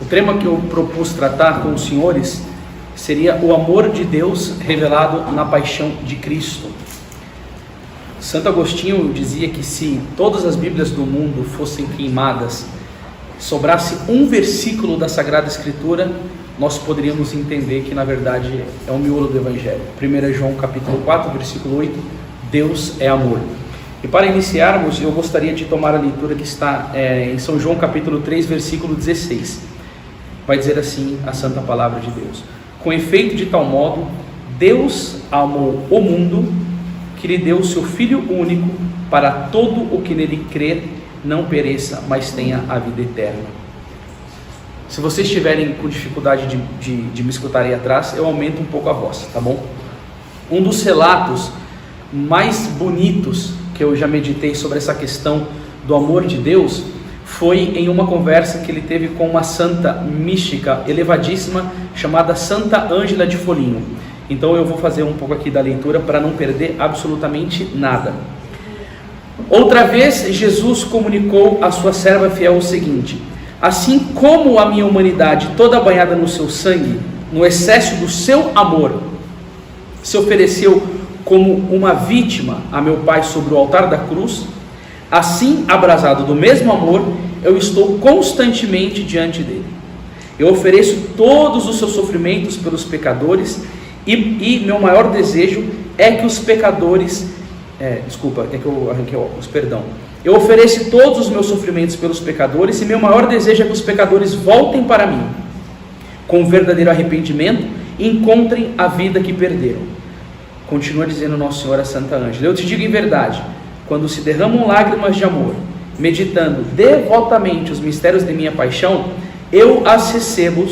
O tema que eu propus tratar com os senhores seria o amor de Deus revelado na paixão de Cristo. Santo Agostinho dizia que se todas as Bíblias do mundo fossem queimadas, sobrasse um versículo da Sagrada Escritura, nós poderíamos entender que na verdade é o miolo do Evangelho. 1 João capítulo 4, versículo 8, Deus é amor. E para iniciarmos, eu gostaria de tomar a leitura que está em São João capítulo 3, versículo 16. Vai dizer assim a santa palavra de Deus: com efeito de tal modo, Deus amou o mundo, que lhe deu o seu Filho único, para todo o que nele crer não pereça, mas tenha a vida eterna. Se vocês estiverem com dificuldade de me escutar aí atrás, eu aumento um pouco a voz, tá bom? Um dos relatos mais bonitos que eu já meditei sobre essa questão do amor de Deus foi em uma conversa que ele teve com uma santa mística elevadíssima chamada Santa Ângela de Foligno. Então eu vou fazer um pouco aqui da leitura para não perder absolutamente nada. Outra vez Jesus comunicou à sua serva fiel o seguinte: assim como a minha humanidade toda banhada no seu sangue, no excesso do seu amor, se ofereceu como uma vítima a meu Pai sobre o altar da cruz, assim, abrasado do mesmo amor, eu estou constantemente diante dele. Eu ofereço todos os seus sofrimentos pelos pecadores, e meu maior desejo é que os pecadores... Eu ofereço todos os meus sofrimentos pelos pecadores, e meu maior desejo é que os pecadores voltem para mim, com verdadeiro arrependimento, e encontrem a vida que perderam. Continua dizendo Nossa Senhora Santa Ângela: eu te digo em verdade, quando se derramam lágrimas de amor, meditando devotamente os mistérios de minha paixão, eu as recebo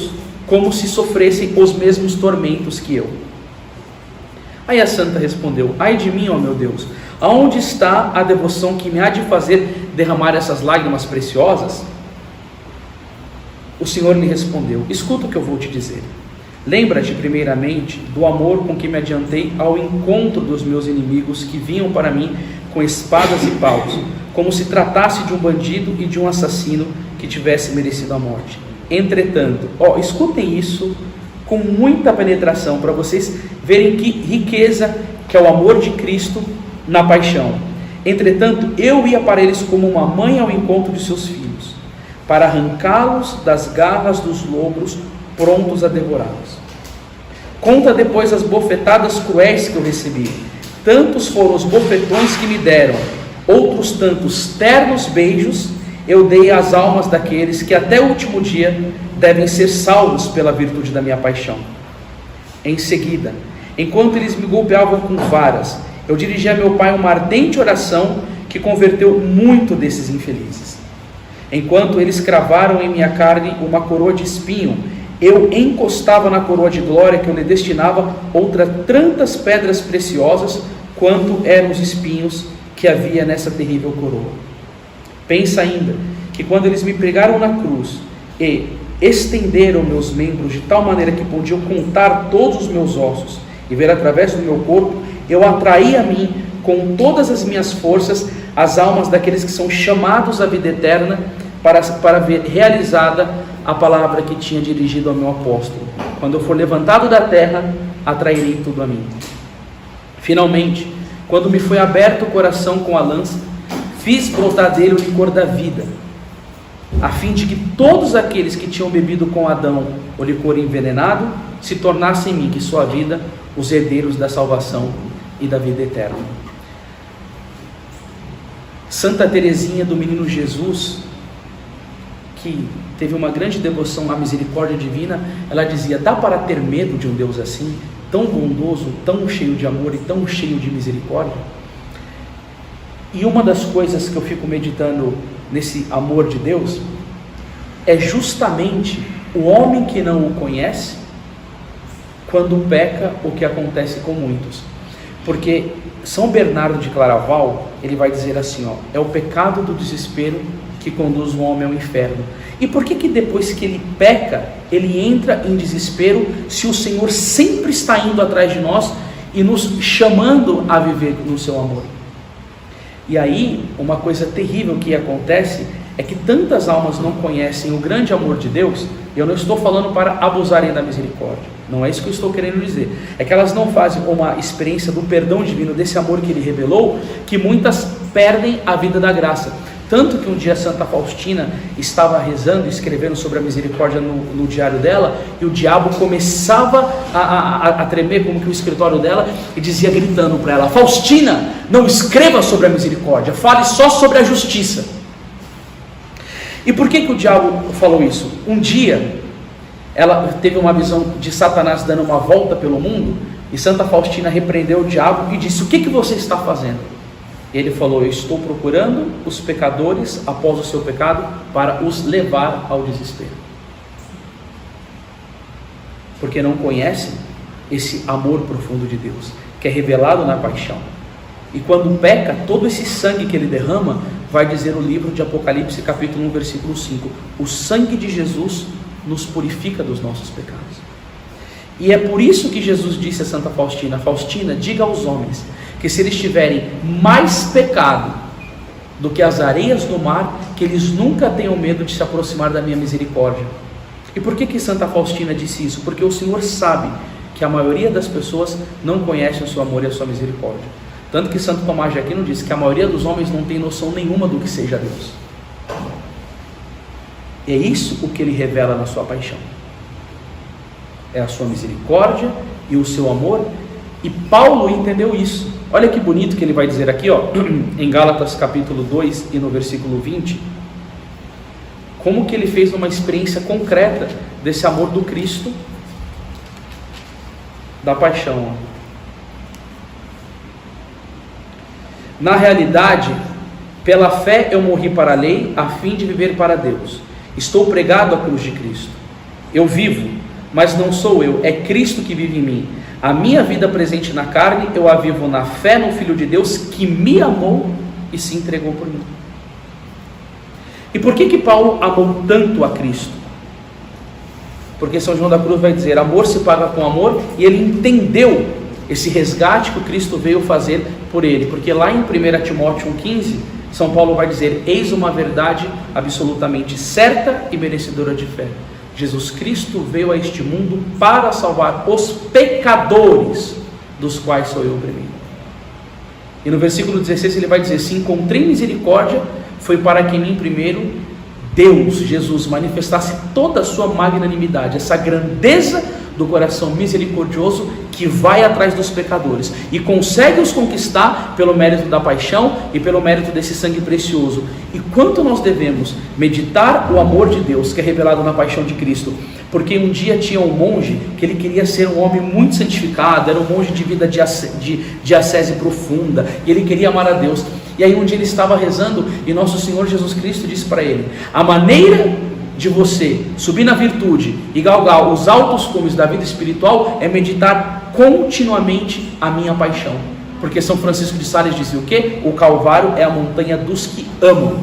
como se sofressem os mesmos tormentos que eu. Aí a santa respondeu: ai de mim, ó meu Deus, aonde está a devoção que me há de fazer derramar essas lágrimas preciosas? O Senhor lhe respondeu: escuta o que eu vou te dizer. Lembra-te primeiramente do amor com que me adiantei ao encontro dos meus inimigos que vinham para mim com espadas e paus, como se tratasse de um bandido e de um assassino que tivesse merecido a morte. Entretanto, escutem isso com muita penetração, para vocês verem que riqueza que é o amor de Cristo na paixão. Entretanto, eu ia para eles como uma mãe ao encontro de seus filhos, para arrancá-los das garras dos lobos, prontos a devorá-los. Conta depois as bofetadas cruéis que eu recebi. Tantos foram os bofetões que me deram, outros tantos ternos beijos eu dei às almas daqueles que até o último dia devem ser salvos pela virtude da minha paixão. Em seguida, enquanto eles me golpeavam com varas, eu dirigi a meu Pai uma ardente oração que converteu muito desses infelizes. Enquanto eles cravaram em minha carne uma coroa de espinho, eu encostava na coroa de glória que eu lhe destinava outras tantas pedras preciosas quanto eram os espinhos que havia nessa terrível coroa. Pensa ainda que quando eles me pregaram na cruz e estenderam meus membros de tal maneira que podiam contar todos os meus ossos e ver através do meu corpo, eu atraí a mim com todas as minhas forças as almas daqueles que são chamados à vida eterna, para ver realizada a palavra que tinha dirigido ao meu apóstolo: quando eu for levantado da terra, atrairei tudo a mim. Finalmente, quando me foi aberto o coração com a lança, fiz brotar dele o licor da vida, a fim de que todos aqueles que tinham bebido com Adão o licor envenenado se tornassem em mim, que sua vida, os herdeiros da salvação e da vida eterna. Santa Teresinha do Menino Jesus, que teve uma grande devoção à misericórdia divina, ela dizia: dá para ter medo de um Deus assim, tão bondoso, tão cheio de amor e tão cheio de misericórdia? E uma das coisas que eu fico meditando nesse amor de Deus é justamente o homem que não o conhece, quando peca, o que acontece com muitos. Porque São Bernardo de Claraval, ele vai dizer assim, é o pecado do desespero que conduz o homem ao inferno. E por que depois que ele peca, ele entra em desespero, se o Senhor sempre está indo atrás de nós e nos chamando a viver no seu amor? E aí, uma coisa terrível que acontece é que tantas almas não conhecem o grande amor de Deus. Eu não estou falando para abusarem da misericórdia, não é isso que eu estou querendo dizer. É que elas não fazem uma experiência do perdão divino, desse amor que Ele revelou, que muitas perdem a vida da graça. Tanto que um dia Santa Faustina estava rezando, escrevendo sobre a misericórdia no diário dela, e o diabo começava a tremer como que o escritório dela, e dizia gritando para ela: Faustina, não escreva sobre a misericórdia, fale só sobre a justiça. E por que o diabo falou isso? Um dia ela teve uma visão de Satanás dando uma volta pelo mundo, e Santa Faustina repreendeu o diabo e disse: o que você está fazendo? Ele falou: eu estou procurando os pecadores após o seu pecado para os levar ao desespero, porque não conhecem esse amor profundo de Deus, que é revelado na paixão. E quando peca, todo esse sangue que ele derrama, vai dizer o livro de Apocalipse capítulo 1 versículo 5, o sangue de Jesus nos purifica dos nossos pecados. E é por isso que Jesus disse a Santa Faustina: Faustina, diga aos homens que se eles tiverem mais pecado do que as areias do mar, que eles nunca tenham medo de se aproximar da minha misericórdia. E por que Santa Faustina disse isso? Porque o Senhor sabe que a maioria das pessoas não conhece o seu amor e a sua misericórdia. Tanto que Santo Tomás de Aquino disse que a maioria dos homens não tem noção nenhuma do que seja Deus. É isso o que Ele revela na sua paixão, é a sua misericórdia e o seu amor. E Paulo entendeu isso. Olha que bonito que ele vai dizer aqui, em Gálatas capítulo 2 e no versículo 20, como que ele fez uma experiência concreta desse amor do Cristo, da paixão. Na realidade, pela fé eu morri para a lei, a fim de viver para Deus. Estou pregado à cruz de Cristo. Eu vivo, mas não sou eu, é Cristo que vive em mim. A minha vida presente na carne, eu a vivo na fé no Filho de Deus, que me amou e se entregou por mim. E por que Paulo amou tanto a Cristo? Porque São João da Cruz vai dizer: amor se paga com amor, e ele entendeu esse resgate que o Cristo veio fazer por ele. Porque lá em 1 Timóteo 1,15, São Paulo vai dizer: eis uma verdade absolutamente certa e merecedora de fé. Jesus Cristo veio a este mundo para salvar os pecadores, dos quais sou eu o primeiro. E no versículo 16 ele vai dizer: se encontrei misericórdia, foi para que em mim primeiro Deus, Jesus, manifestasse toda a sua magnanimidade, essa grandeza do coração misericordioso que vai atrás dos pecadores e consegue os conquistar pelo mérito da paixão e pelo mérito desse sangue precioso. E quanto nós devemos meditar o amor de Deus que é revelado na paixão de Cristo, porque um dia tinha um monge que ele queria ser um homem muito santificado, era um monge de vida de ascese profunda, e ele queria amar a Deus. E aí um dia ele estava rezando e nosso Senhor Jesus Cristo disse para ele: a maneira de você subir na virtude e galgar os altos cumes da vida espiritual é meditar continuamente a minha paixão. Porque São Francisco de Sales dizia o quê? O Calvário é a montanha dos que amam.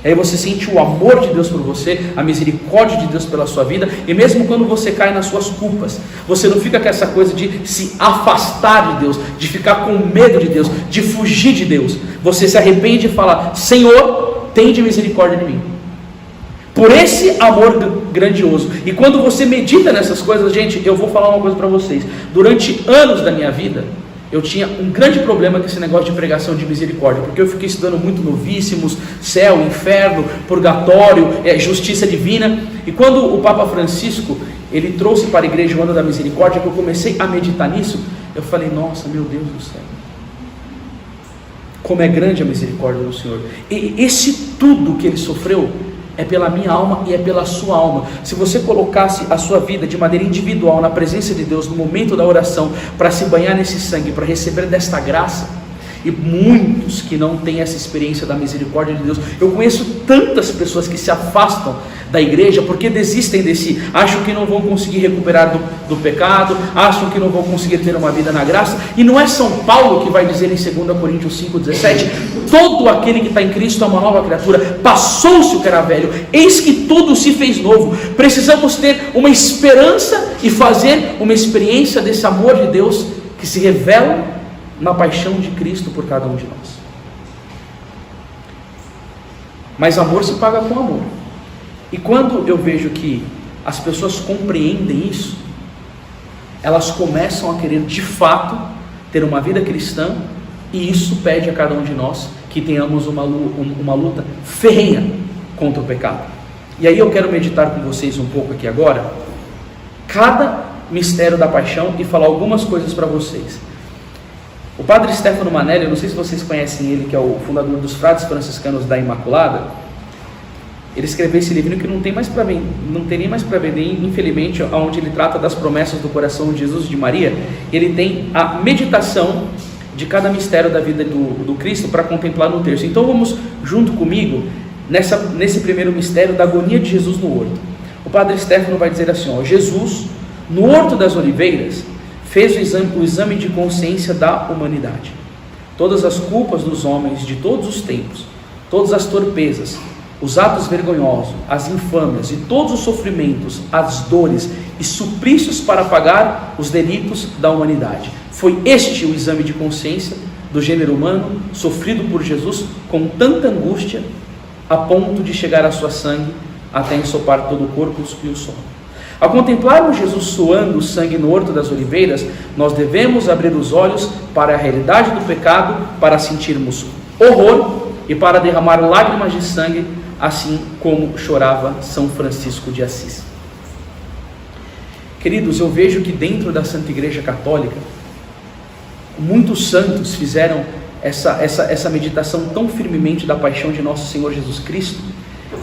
Aí você sente o amor de Deus por você, a misericórdia de Deus pela sua vida, e mesmo quando você cai nas suas culpas, você não fica com essa coisa de se afastar de Deus, de ficar com medo de Deus, de fugir de Deus. Você se arrepende e fala: Senhor, tende misericórdia de mim. Por esse amor grandioso. E quando você medita nessas coisas, gente, eu vou falar uma coisa para vocês. Durante anos da minha vida, eu tinha um grande problema com esse negócio de pregação de misericórdia, porque eu fiquei estudando muito novíssimos, céu, inferno, purgatório, justiça divina. E quando o Papa Francisco, ele trouxe para a igreja o ano da misericórdia, que eu comecei a meditar nisso, eu falei: nossa, meu Deus do céu, como é grande a misericórdia do Senhor. E esse tudo que ele sofreu é pela minha alma e é pela sua alma. Se você colocasse a sua vida de maneira individual na presença de Deus no momento da oração, para se banhar nesse sangue, para receber desta graça, e muitos que não têm essa experiência da misericórdia de Deus, eu conheço tantas pessoas que se afastam da igreja porque desistem de si, acham que não vão conseguir recuperar do pecado, acham que não vão conseguir ter uma vida na graça. E não é São Paulo que vai dizer em 2 Coríntios 5,17: todo aquele que está em Cristo é uma nova criatura, passou-se o que era velho, eis que tudo se fez novo. Precisamos ter uma esperança e fazer uma experiência desse amor de Deus que se revela na paixão de Cristo por cada um de nós. Mas amor se paga com amor. E quando eu vejo que as pessoas compreendem isso, elas começam a querer de fato ter uma vida cristã, e isso pede a cada um de nós que tenhamos uma luta ferrenha contra o pecado. E aí eu quero meditar com vocês um pouco aqui agora, cada mistério da paixão, e falar algumas coisas para vocês. O padre Stefano Manelli, eu não sei se vocês conhecem ele, que é o fundador dos Frades Franciscanos da Imaculada. Ele escreveu esse livro que não tem nem mais para vender, infelizmente, onde ele trata das promessas do coração de Jesus e de Maria. Ele tem a meditação de cada mistério da vida do Cristo para contemplar no terço. Então vamos junto comigo nesse primeiro mistério da agonia de Jesus no horto. O padre Stefano vai dizer assim: Jesus, no Horto das Oliveiras, fez o exame de consciência da humanidade. Todas as culpas dos homens de todos os tempos, todas as torpezas, os atos vergonhosos, as infâmias e todos os sofrimentos, as dores e suplícios para pagar os delitos da humanidade. Foi este o exame de consciência do gênero humano, sofrido por Jesus com tanta angústia, a ponto de chegar a sua sangue até ensopar todo o corpo e o sono. Ao contemplarmos Jesus suando o sangue no Horto das Oliveiras, nós devemos abrir os olhos para a realidade do pecado, para sentirmos horror e para derramar lágrimas de sangue, assim como chorava São Francisco de Assis. Queridos, eu vejo que dentro da Santa Igreja Católica, muitos santos fizeram essa meditação tão firmemente da paixão de nosso Senhor Jesus Cristo,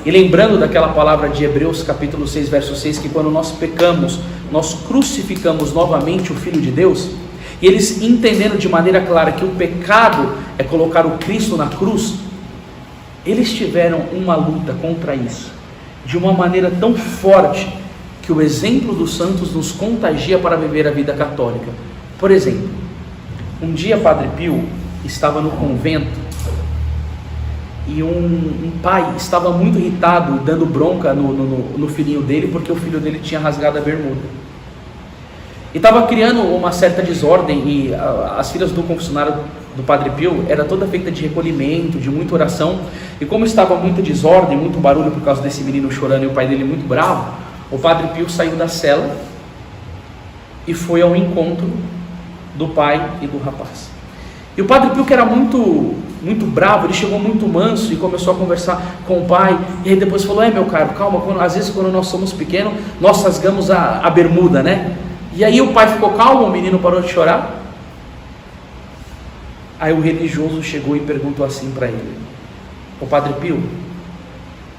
e lembrando daquela palavra de Hebreus capítulo 6, verso 6, que quando nós pecamos, nós crucificamos novamente o Filho de Deus, e eles entendendo de maneira clara que o pecado é colocar o Cristo na cruz, eles tiveram uma luta contra isso, de uma maneira tão forte, que o exemplo dos santos nos contagia para viver a vida católica. Por exemplo, um dia Padre Pio estava no convento, e um pai estava muito irritado, dando bronca no filhinho dele, porque o filho dele tinha rasgado a bermuda. E estava criando uma certa desordem, e as filhas do confessionário do Padre Pio era toda feita de recolhimento, de muita oração, e como estava muita desordem, muito barulho por causa desse menino chorando e o pai dele muito bravo, o Padre Pio saiu da cela e foi ao encontro do pai e do rapaz. E o Padre Pio, que era muito bravo, ele chegou muito manso e começou a conversar com o pai, e aí depois falou: meu caro, calma, às vezes quando nós somos pequenos, nós rasgamos a bermuda, né? E aí o pai ficou calmo, o menino parou de chorar. Aí o religioso chegou e perguntou assim para ele: ô Padre Pio,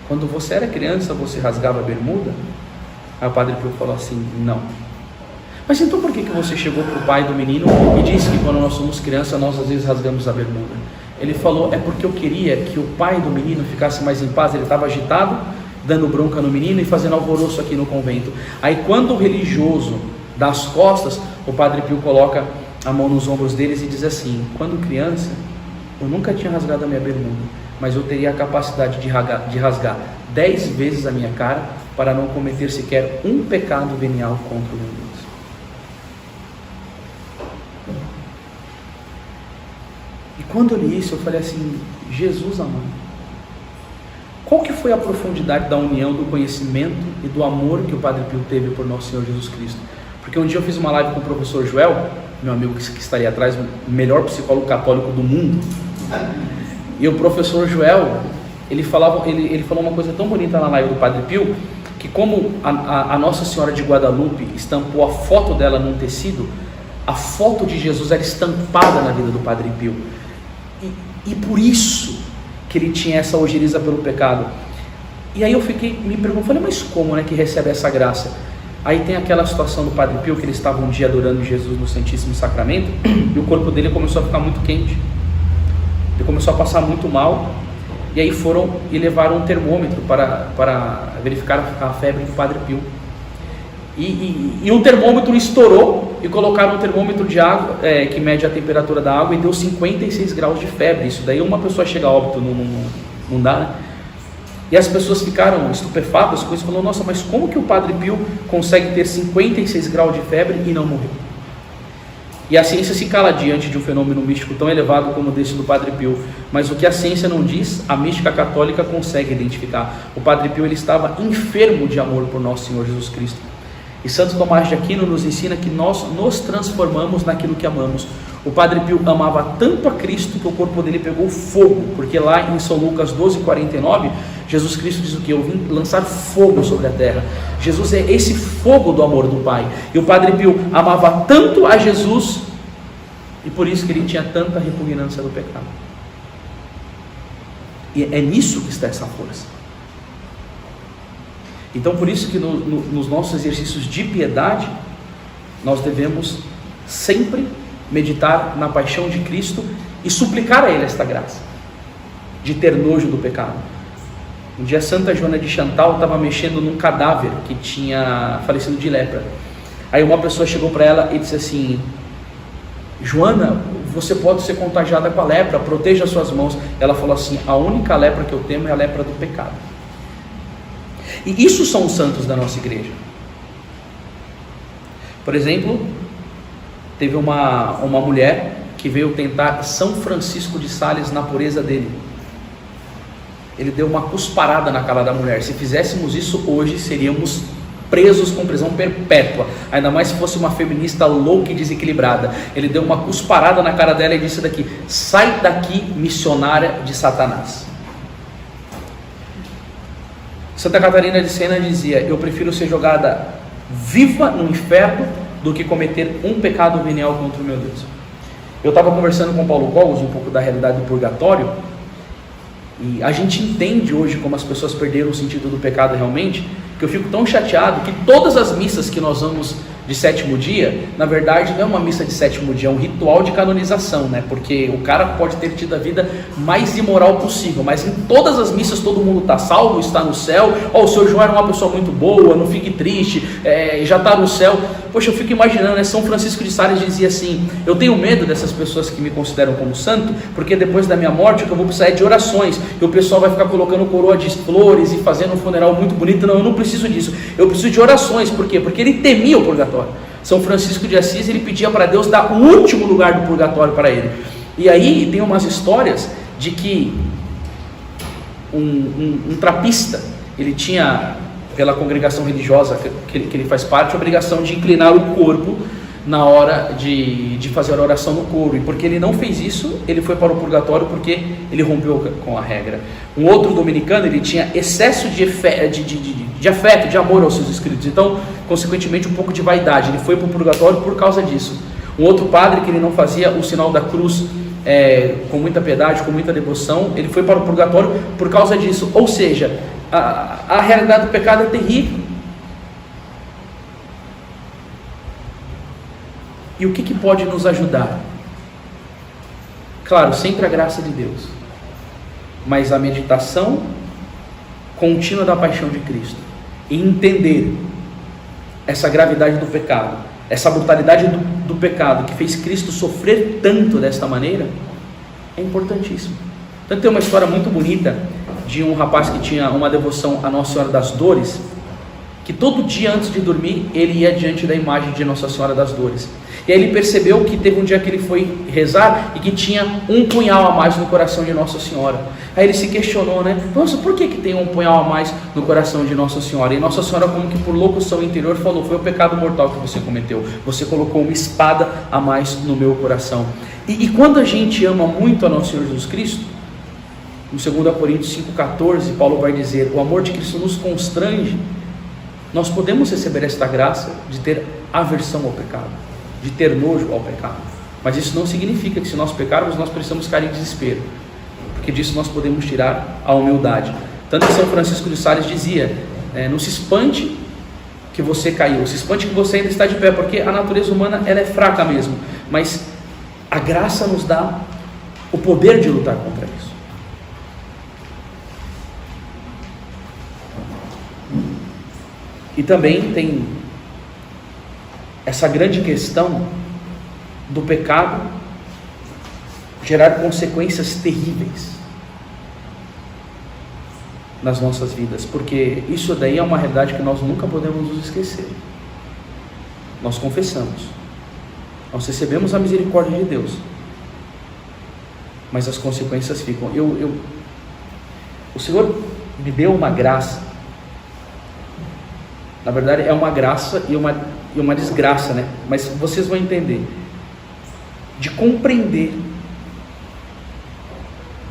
quando você era criança, você rasgava a bermuda? Aí o Padre Pio falou assim: não. Mas então por que você chegou para o pai do menino e disse que quando nós somos crianças, nós às vezes rasgamos a bermuda? Ele falou: é porque eu queria que o pai do menino ficasse mais em paz. Ele estava agitado, dando bronca no menino e fazendo alvoroço aqui no convento. Aí quando o religioso dá as costas, o Padre Pio coloca a mão nos ombros deles e diz assim: quando criança, eu nunca tinha rasgado a minha bermuda, mas eu teria a capacidade de rasgar 10 vezes a minha cara para não cometer sequer um pecado venial contra o meu Deus. E quando eu li isso, eu falei assim: Jesus amado, qual que foi a profundidade da união, do conhecimento e do amor que o Padre Pio teve por nosso Senhor Jesus Cristo? Porque um dia eu fiz uma live com o professor Joel, meu amigo que estaria atrás, o melhor psicólogo católico do mundo, e o professor Joel, ele falou uma coisa tão bonita na live do Padre Pio, que como a Nossa Senhora de Guadalupe estampou a foto dela num tecido, a foto de Jesus era estampada na vida do Padre Pio, e por isso que ele tinha essa ojeriza pelo pecado. E aí eu me perguntando, falei: mas como, né, que recebe essa graça? Aí tem aquela situação do Padre Pio, que ele estava um dia adorando Jesus no Santíssimo Sacramento, e o corpo dele começou a ficar muito quente, ele começou a passar muito mal, e aí foram e levaram um termômetro para verificar a febre do Padre Pio, e o termômetro estourou, e colocaram um termômetro de água, que mede a temperatura da água, e deu 56 graus de febre. Isso daí uma pessoa chega a óbito, não dá, né? E as pessoas ficaram estupefatas com isso, falou: nossa, mas como que o Padre Pio consegue ter 56 graus de febre e não morrer? E a ciência se cala diante de um fenômeno místico tão elevado como desse do Padre Pio. Mas o que a ciência não diz, a mística católica consegue identificar. O Padre Pio, ele estava enfermo de amor por nosso Senhor Jesus Cristo. E Santo Tomás de Aquino nos ensina que nós nos transformamos naquilo que amamos. O Padre Pio amava tanto a Cristo que o corpo dele pegou fogo, porque lá em São Lucas 12:49, Jesus Cristo diz o que? Eu vim lançar fogo sobre a terra. Jesus é esse fogo do amor do Pai. E o Padre Pio amava tanto a Jesus, e por isso que ele tinha tanta repugnância do pecado. E é nisso que está essa força. Então por isso que nos nossos exercícios de piedade, nós devemos sempre meditar na paixão de Cristo e suplicar a Ele esta graça, de ter nojo do pecado. Um dia Santa Joana de Chantal estava mexendo num cadáver que tinha falecido de lepra. Aí uma pessoa chegou para ela e disse assim: Joana, você pode ser contagiada com a lepra, proteja as suas mãos. Ela falou assim: a única lepra que eu temo é a lepra do pecado. E isso são os santos da nossa igreja. Por exemplo, teve uma mulher que veio tentar São Francisco de Sales na pureza dele. Ele deu uma cusparada na cara da mulher. Se fizéssemos isso hoje, seríamos presos com prisão perpétua, ainda mais se fosse uma feminista louca e desequilibrada. Ele deu uma cusparada na cara dela e disse daqui: sai daqui, missionária de Satanás. Santa Catarina de Sena dizia: eu prefiro ser jogada viva no inferno do que cometer um pecado venial contra o meu Deus. Eu estava conversando com Paulo Cogos um pouco da realidade do purgatório, e a gente entende hoje como as pessoas perderam o sentido do pecado realmente, que eu fico tão chateado que todas as missas que nós vamos de sétimo dia, na verdade não é uma missa de sétimo dia, é um ritual de canonização, né? Porque o cara pode ter tido a vida mais imoral possível, mas em todas as missas todo mundo está salvo, está no céu. O seu João era uma pessoa muito boa, não fique triste, já está no céu. Poxa, eu fico imaginando, né? São Francisco de Sales dizia assim: eu tenho medo dessas pessoas que me consideram como santo, porque depois da minha morte o que eu vou precisar é de orações, e o pessoal vai ficar colocando coroa de flores e fazendo um funeral muito bonito. Não, eu não preciso disso, eu preciso de orações. Por quê? Porque ele temia o purgatório. São Francisco de Assis, ele pedia para Deus dar o último lugar do purgatório para ele. E aí tem umas histórias de que um trapista, ele tinha, pela congregação religiosa que ele faz parte, a obrigação de inclinar o corpo na hora de fazer a oração no coro, e porque ele não fez isso, ele foi para o purgatório porque ele rompeu com a regra. Um outro dominicano, ele tinha excesso de afeto, de amor aos seus inscritos, então consequentemente um pouco de vaidade, ele foi para o purgatório por causa disso. Um outro padre, que ele não fazia o sinal da cruz com muita piedade, com muita devoção, ele foi para o purgatório por causa disso. Ou seja, a realidade do pecado é terrível. E o que pode nos ajudar? Claro, sempre a graça de Deus, mas a meditação contínua da paixão de Cristo, e entender essa gravidade do pecado, essa brutalidade do pecado que fez Cristo sofrer tanto desta maneira, é importantíssimo. Então tem uma história muito bonita de um rapaz que tinha uma devoção a Nossa Senhora das Dores, que todo dia antes de dormir ele ia diante da imagem de Nossa Senhora das Dores. E aí ele percebeu que teve um dia que ele foi rezar e que tinha um punhal a mais no coração de Nossa Senhora. Aí ele se questionou, né? Nossa, por que tem um punhal a mais no coração de Nossa Senhora? E Nossa Senhora, como que por locução interior, falou: foi o pecado mortal que você cometeu. Você colocou uma espada a mais no meu coração. E quando a gente ama muito a Nosso Senhor Jesus Cristo, no 2 Coríntios 5,14, Paulo vai dizer: o amor de Cristo nos constrange. Nós podemos receber esta graça de ter aversão ao pecado, de ter nojo ao pecado, mas isso não significa que se nós pecarmos nós precisamos cair em desespero, porque disso nós podemos tirar a humildade. Tanto que São Francisco de Sales dizia: não se espante que você caiu, se espante que você ainda está de pé, porque a natureza humana ela é fraca mesmo, mas a graça nos dá o poder de lutar contra isso. E também tem essa grande questão do pecado gerar consequências terríveis nas nossas vidas, porque isso daí é uma realidade que nós nunca podemos nos esquecer. Nós confessamos, Nós recebemos a misericórdia de Deus, mas as consequências ficam. O Senhor me deu uma graça. Na verdade é uma graça e uma desgraça, né? Mas vocês vão entender. De compreender.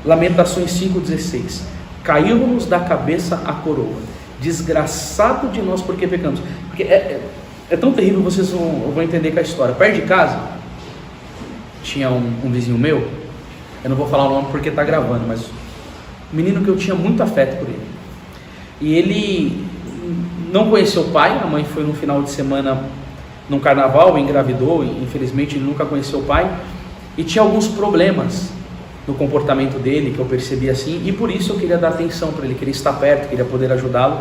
Lamentações 5,16. Caiu-nos da cabeça a coroa. Desgraçado de nós porque pecamos. Porque é tão terrível, vocês vão entender com a história. Perto de casa tinha um vizinho meu. Eu não vou falar o nome porque está gravando, mas um menino que eu tinha muito afeto por ele. E ele não conheceu o pai. A mãe foi no final de semana num carnaval, engravidou, e infelizmente ele nunca conheceu o pai. E tinha alguns problemas no comportamento dele, que eu percebi assim, e por isso eu queria dar atenção para ele, queria estar perto, queria poder ajudá-lo.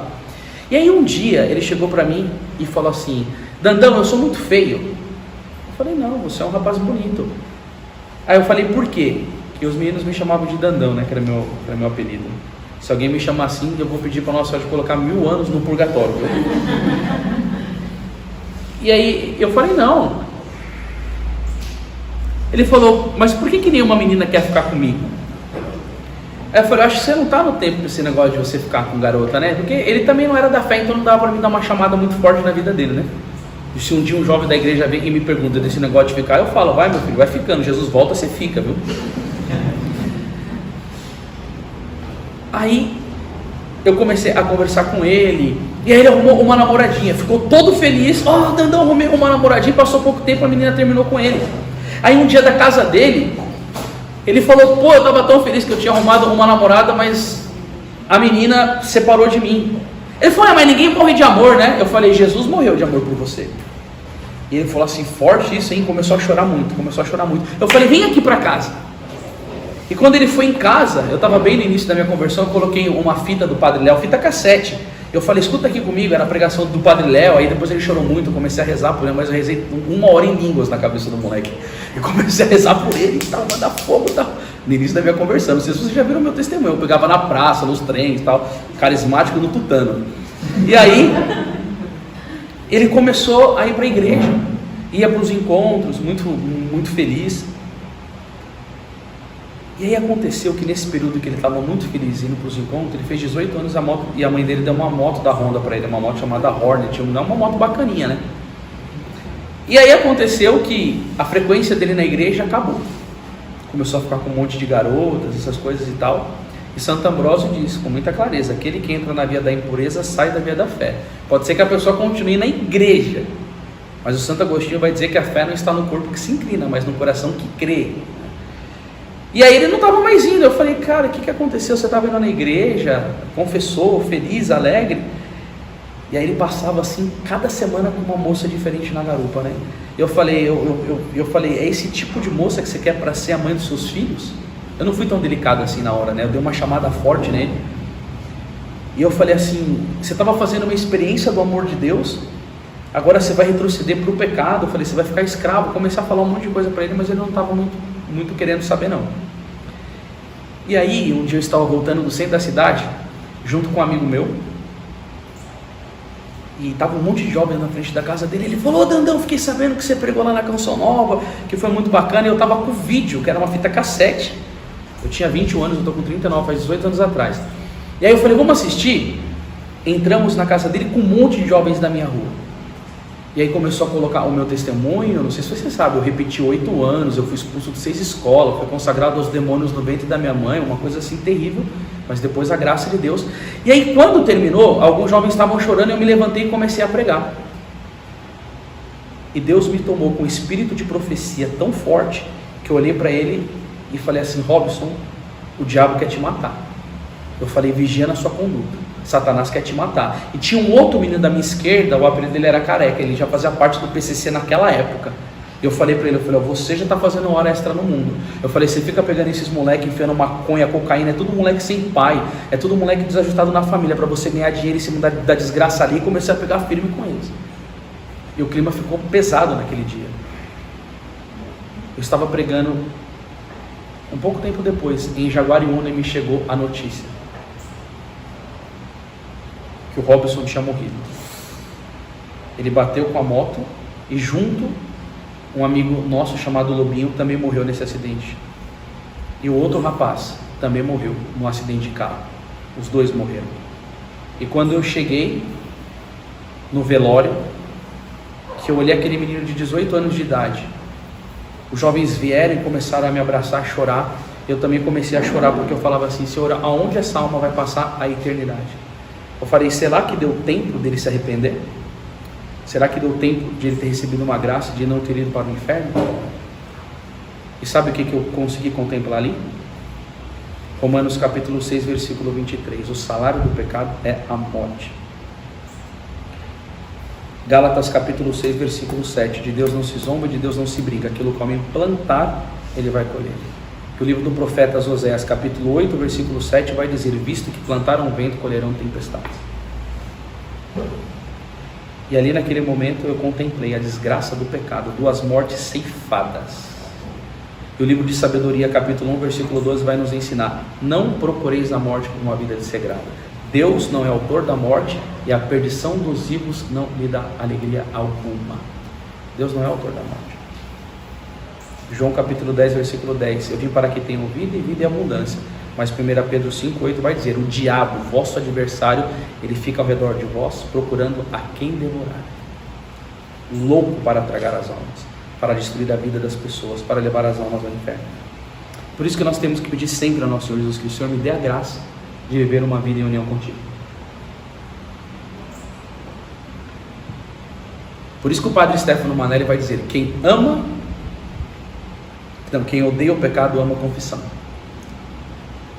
E aí um dia ele chegou para mim e falou assim: Dandão, eu sou muito feio. Eu falei: não, você é um rapaz bonito. Aí eu falei: por quê? Que os meninos me chamavam de Dandão, né, que era meu apelido. Se alguém me chamar assim, eu vou pedir para Nossa Senhora de colocar 1000 anos no purgatório. E aí eu falei: não. Ele falou: mas por que nenhuma menina quer ficar comigo? Aí eu falei: acho que você não está no tempo desse negócio de você ficar com garota, né? Porque ele também não era da fé, então não dava para mim dar uma chamada muito forte na vida dele, né? E se um dia um jovem da igreja vem e me pergunta desse negócio de ficar, eu falo: vai meu filho, vai ficando, Jesus volta, você fica, viu? Aí eu comecei a conversar com ele, e aí ele arrumou uma namoradinha, ficou todo feliz. Ó, Dandão, arrumei uma namoradinha, passou pouco tempo, a menina terminou com ele. Aí um dia da casa dele, ele falou: pô, eu estava tão feliz que eu tinha arrumado uma namorada, mas a menina separou de mim. Ele falou: mas ninguém morre de amor, né? Eu falei: Jesus morreu de amor por você. E ele falou assim: forte isso, hein? Começou a chorar muito. Eu falei: vem aqui para casa. E quando ele foi em casa, eu estava bem no início da minha conversão, eu coloquei uma fita do Padre Léo, fita cassete. Eu falei: escuta aqui comigo, era a pregação do Padre Léo. Aí depois ele chorou muito, eu comecei a rezar por ele, mas eu rezei 1 hora em línguas na cabeça do moleque. Eu comecei a rezar por ele e tal, mandar fogo e tal. No início da minha conversão, não sei se vocês já viram meu testemunho, eu pegava na praça, nos trens e tal, carismático no tutano. E aí, ele começou a ir para a igreja, ia para os encontros, muito feliz. E aí aconteceu que nesse período que ele estava muito feliz indo para os encontros, ele fez 18 anos e a mãe dele deu uma moto da Honda para ele, uma moto chamada Hornet, uma moto bacaninha, né? E aí aconteceu que a frequência dele na igreja acabou. Começou a ficar com um monte de garotas, essas coisas e tal. E Santo Ambrósio diz com muita clareza: aquele que entra na via da impureza sai da via da fé. Pode ser que a pessoa continue na igreja, mas o Santo Agostinho vai dizer que a fé não está no corpo que se inclina, mas no coração que crê. E aí ele não estava mais indo. Eu falei: cara, o que aconteceu? Você estava indo na igreja, confessou, feliz, alegre. E aí ele passava assim, cada semana com uma moça diferente na garupa, né? Eu falei, é esse tipo de moça que você quer para ser a mãe dos seus filhos? Eu não fui tão delicado assim na hora, né? Eu dei uma chamada forte nele. E eu falei assim: você estava fazendo uma experiência do amor de Deus, agora você vai retroceder para o pecado. Eu falei: você vai ficar escravo. Comecei a falar um monte de coisa para ele, mas ele não estava muito querendo saber não. E aí um dia eu estava voltando do centro da cidade, junto com um amigo meu, e estava um monte de jovens na frente da casa dele. Ele falou: ô Dandão, fiquei sabendo que você pregou lá na Canção Nova, que foi muito bacana. E eu estava com o vídeo, que era uma fita cassete. Eu tinha 21 anos, eu estou com 39, faz 18 anos atrás. E aí eu falei: vamos assistir? Entramos na casa dele com um monte de jovens da minha rua. E aí começou a colocar o meu testemunho. Não sei se você sabe, eu repeti 8 anos, eu fui expulso de 6 escolas, fui consagrado aos demônios no ventre da minha mãe, uma coisa assim terrível, mas depois a graça de Deus. E aí quando terminou, alguns jovens estavam chorando, eu me levantei e comecei a pregar. E Deus me tomou com um espírito de profecia tão forte, que eu olhei para ele e falei assim: Robson, o diabo quer te matar. Eu falei: vigia na sua conduta, Satanás quer te matar. E tinha um outro menino da minha esquerda, o apelido dele era Careca, ele já fazia parte do PCC naquela época. Eu falei para ele, eu falei: você já está fazendo hora extra no mundo. Eu falei: você fica pegando esses moleques, enfiando maconha, cocaína, é tudo moleque sem pai, é tudo moleque desajustado na família, para você ganhar dinheiro em cima da desgraça ali. E comecei a pegar firme com eles. E o clima ficou pesado naquele dia. Eu estava pregando, um pouco tempo depois, em Jaguariúna, e me chegou a notícia que o Robson tinha morrido. Ele bateu com a moto e junto um amigo nosso chamado Lobinho também morreu nesse acidente. E o outro rapaz também morreu num acidente de carro. Os dois morreram. E quando eu cheguei no velório, que eu olhei aquele menino de 18 anos de idade, os jovens vieram e começaram a me abraçar, a chorar. Eu também comecei a chorar, porque eu falava assim: Senhor, aonde essa alma vai passar a eternidade? Eu falei: será que deu tempo dele se arrepender? Será que deu tempo de ele ter recebido uma graça de não ter ido para o inferno? E sabe o que eu consegui contemplar ali? Romanos capítulo 6, versículo 23. O salário do pecado é a morte. Gálatas capítulo 6, versículo 7. De Deus não se zomba, de Deus não se briga. Aquilo que o homem plantar, ele vai colher. O livro do profeta Oséias capítulo 8, versículo 7 vai dizer: visto que plantaram vento, colherão tempestades. E ali naquele momento eu contemplei a desgraça do pecado, 2 mortes ceifadas. E o livro de Sabedoria capítulo 1, versículo 12 vai nos ensinar: não procureis a morte como uma vida desregrada. Deus não é autor da morte, e a perdição dos vivos não lhe dá alegria alguma. Deus não é autor da morte. João capítulo 10, versículo 10: eu vim para que tenham vida e vida em abundância. Mas 1 Pedro 5, 8 vai dizer: o diabo, vosso adversário, ele fica ao redor de vós, procurando a quem devorar. Louco para tragar as almas, para destruir a vida das pessoas, para levar as almas ao inferno. Por isso que nós temos que pedir sempre ao nosso Senhor Jesus Cristo: Senhor, me dê a graça de viver uma vida em união contigo. Por isso que o padre Stefano Manelli vai dizer: quem odeia o pecado ama a confissão.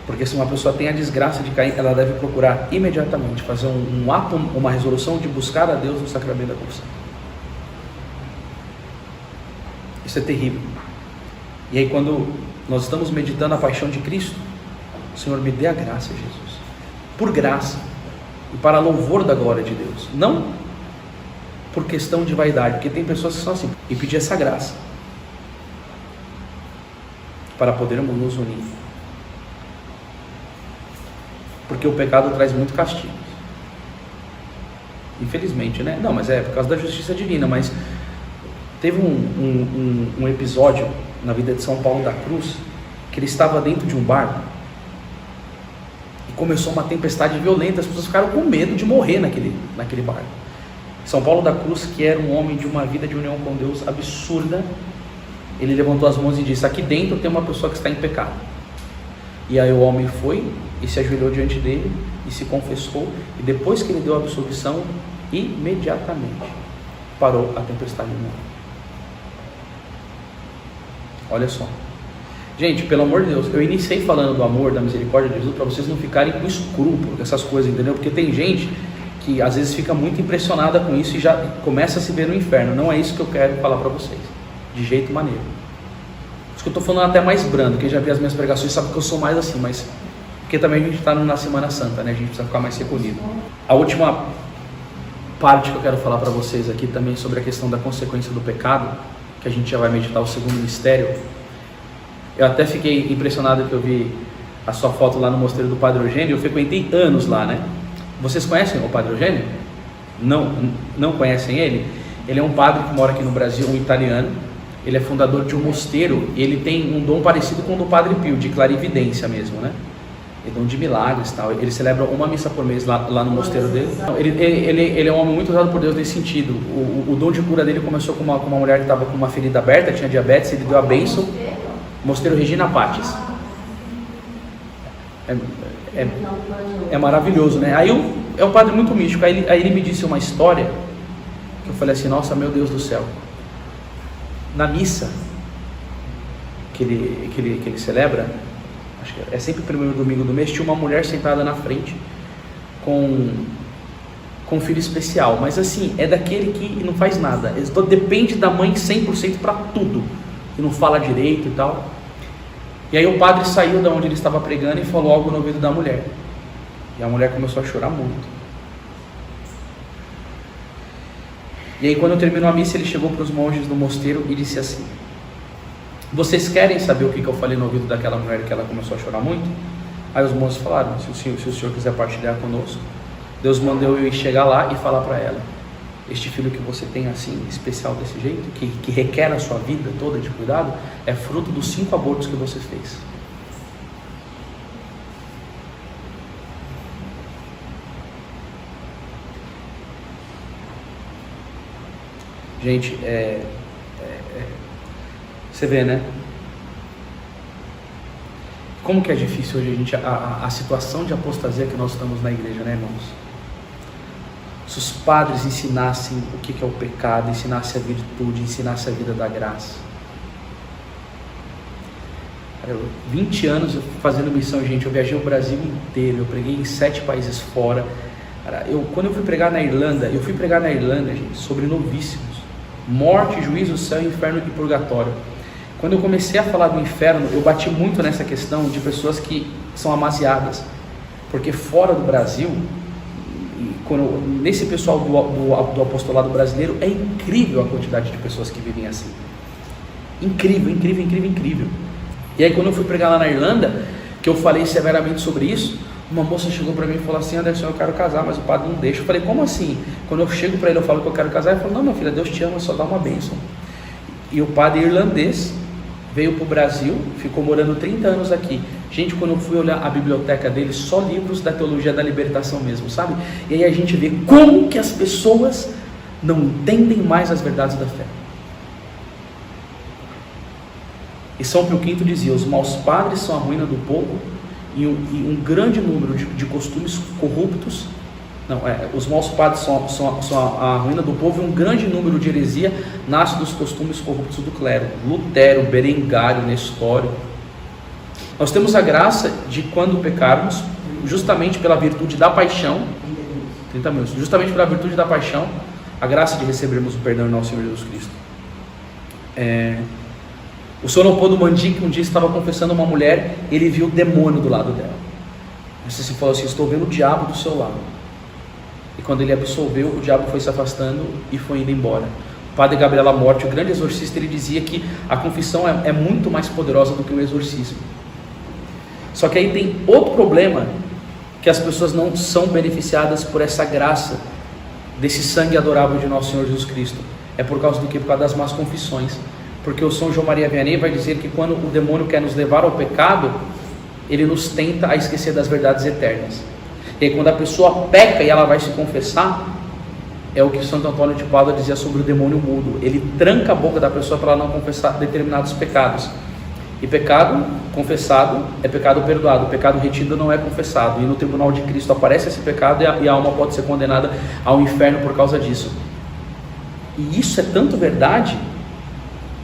Porque se uma pessoa tem a desgraça de cair, ela deve procurar imediatamente fazer um ato, uma resolução de buscar a Deus no sacramento da confissão. Isso é terrível. E aí, quando nós estamos meditando a paixão de Cristo, Senhor, me dê a graça, Jesus, por graça e para louvor da glória de Deus, não por questão de vaidade, porque tem pessoas que são assim, e pedir essa graça para podermos nos unir, porque o pecado traz muito castigo, infelizmente, né? Não, mas é por causa da justiça divina. Mas teve um episódio na vida de São Paulo da Cruz, que ele estava dentro de um barco e começou uma tempestade violenta. As pessoas ficaram com medo de morrer naquele barco. São Paulo da Cruz, que era um homem de uma vida de união com Deus absurda, ele levantou as mãos e disse: aqui dentro tem uma pessoa que está em pecado. E aí o homem foi e se ajoelhou diante dele e se confessou, e depois que ele deu a absolvição, imediatamente parou a tempestade do mundo. Olha só, gente, pelo amor de Deus, eu iniciei falando do amor, da misericórdia de Jesus, para vocês não ficarem com escrúpulo com essas coisas, entendeu? Porque tem gente que às vezes fica muito impressionada com isso e já começa a se ver no inferno. Não é isso que eu quero falar para vocês, de jeito maneiro. Por isso que eu estou falando até mais brando. Quem já viu as minhas pregações sabe que eu sou mais assim, mas porque também a gente está na Semana Santa, né? A gente precisa ficar mais recolhido. A última parte que eu quero falar para vocês aqui também sobre a questão da consequência do pecado, que a gente já vai meditar o segundo mistério. Eu até fiquei impressionado que eu vi a sua foto lá no mosteiro do Padre Eugênio. Eu frequentei anos lá, né? Vocês conhecem o Padre Eugênio? Não conhecem ele? Ele é um padre que mora aqui no Brasil, um italiano. Ele é fundador de um mosteiro e ele tem um dom parecido com o do Padre Pio, de clarividência mesmo, né? É dom de milagres e tal. Ele celebra uma missa por mês lá no mosteiro dele. Ele é um homem muito usado por Deus nesse sentido. O dom de cura dele começou com uma mulher que estava com uma ferida aberta, tinha diabetes, ele deu a bênção. Mosteiro Regina Pacis. É maravilhoso, né? Aí é um padre muito místico. Aí ele me disse uma história que eu falei assim: nossa, meu Deus do céu. Na missa que ele celebra, acho que é sempre o primeiro domingo do mês, tinha uma mulher sentada na frente com um filho especial, mas assim, é daquele que não faz nada, depende da mãe 100% para tudo, e não fala direito e tal. E aí o padre saiu da onde ele estava pregando e falou algo no ouvido da mulher, e a mulher começou a chorar muito. E aí, quando terminou a missa, ele chegou para os monges do mosteiro e disse assim: vocês querem saber o que eu falei no ouvido daquela mulher que ela começou a chorar muito? Aí os monges falaram: se o senhor quiser partilhar conosco. Deus mandou eu ir chegar lá e falar para ela. este filho que você tem assim, especial desse jeito, que requer a sua vida toda de cuidado, é fruto dos 5 abortos que você fez. Gente, você vê, né? Como que é difícil hoje a situação de apostasia que nós estamos na igreja, né, irmãos? Se os padres ensinassem o que é o pecado, ensinassem a virtude, ensinassem a vida da graça. 20 anos fazendo missão, gente, eu viajei o Brasil inteiro, eu preguei em 7 países fora. Quando eu fui pregar na Irlanda, gente, sobre novíssimos. Morte, juízo, céu, inferno e purgatório. Quando eu comecei a falar do inferno, eu bati muito nessa questão de pessoas que são amaziadas, porque fora do Brasil, nesse pessoal do apostolado brasileiro, é incrível a quantidade de pessoas que vivem assim. Incrível. E aí quando eu fui pregar lá na Irlanda, que eu falei severamente sobre isso, uma moça chegou para mim e falou assim: Anderson, eu quero casar, mas o padre não deixa. Eu falei: como assim? Quando eu chego para ele, eu falo que eu quero casar, ele falou: não, minha filha, Deus te ama, só dá uma bênção. E o padre irlandês veio para o Brasil, ficou morando 30 anos aqui. Gente, quando eu fui olhar a biblioteca dele, só livros da teologia da libertação mesmo, sabe? E aí a gente vê como que as pessoas não entendem mais as verdades da fé. E São Pio V dizia: os maus padres são a ruína do povo, e um grande número de costumes corruptos. Os maus padres são a ruína do povo, e um grande número de heresia nasce dos costumes corruptos do clero. Lutero, Berengário, Nestório. Nós temos a graça de, quando pecarmos, justamente pela virtude da paixão, 30 minutos, justamente pela virtude da paixão, a graça de recebermos o perdão de nosso Senhor Jesus Cristo. O Sr. Leopoldo Mandic um dia estava confessando uma mulher, ele viu o demônio do lado dela. Você se falou assim: estou vendo o diabo do seu lado. E quando ele absolveu, o diabo foi se afastando e foi indo embora. O padre Gabriel Amorte, o grande exorcista, ele dizia que a confissão é muito mais poderosa do que o exorcismo. Só que aí tem outro problema, que as pessoas não são beneficiadas por essa graça, desse sangue adorável de nosso Senhor Jesus Cristo. É por causa do quê? Por causa das más confissões. Porque o São João Maria Vianney vai dizer que quando o demônio quer nos levar ao pecado, ele nos tenta a esquecer das verdades eternas. E aí, quando a pessoa peca e ela vai se confessar, é o que Santo Antônio de Pádua dizia sobre o demônio mudo. Ele tranca a boca da pessoa para ela não confessar determinados pecados. E pecado confessado é pecado perdoado, pecado retido não é confessado. E no tribunal de Cristo aparece esse pecado, e a alma pode ser condenada ao inferno por causa disso. E isso é tanto verdade,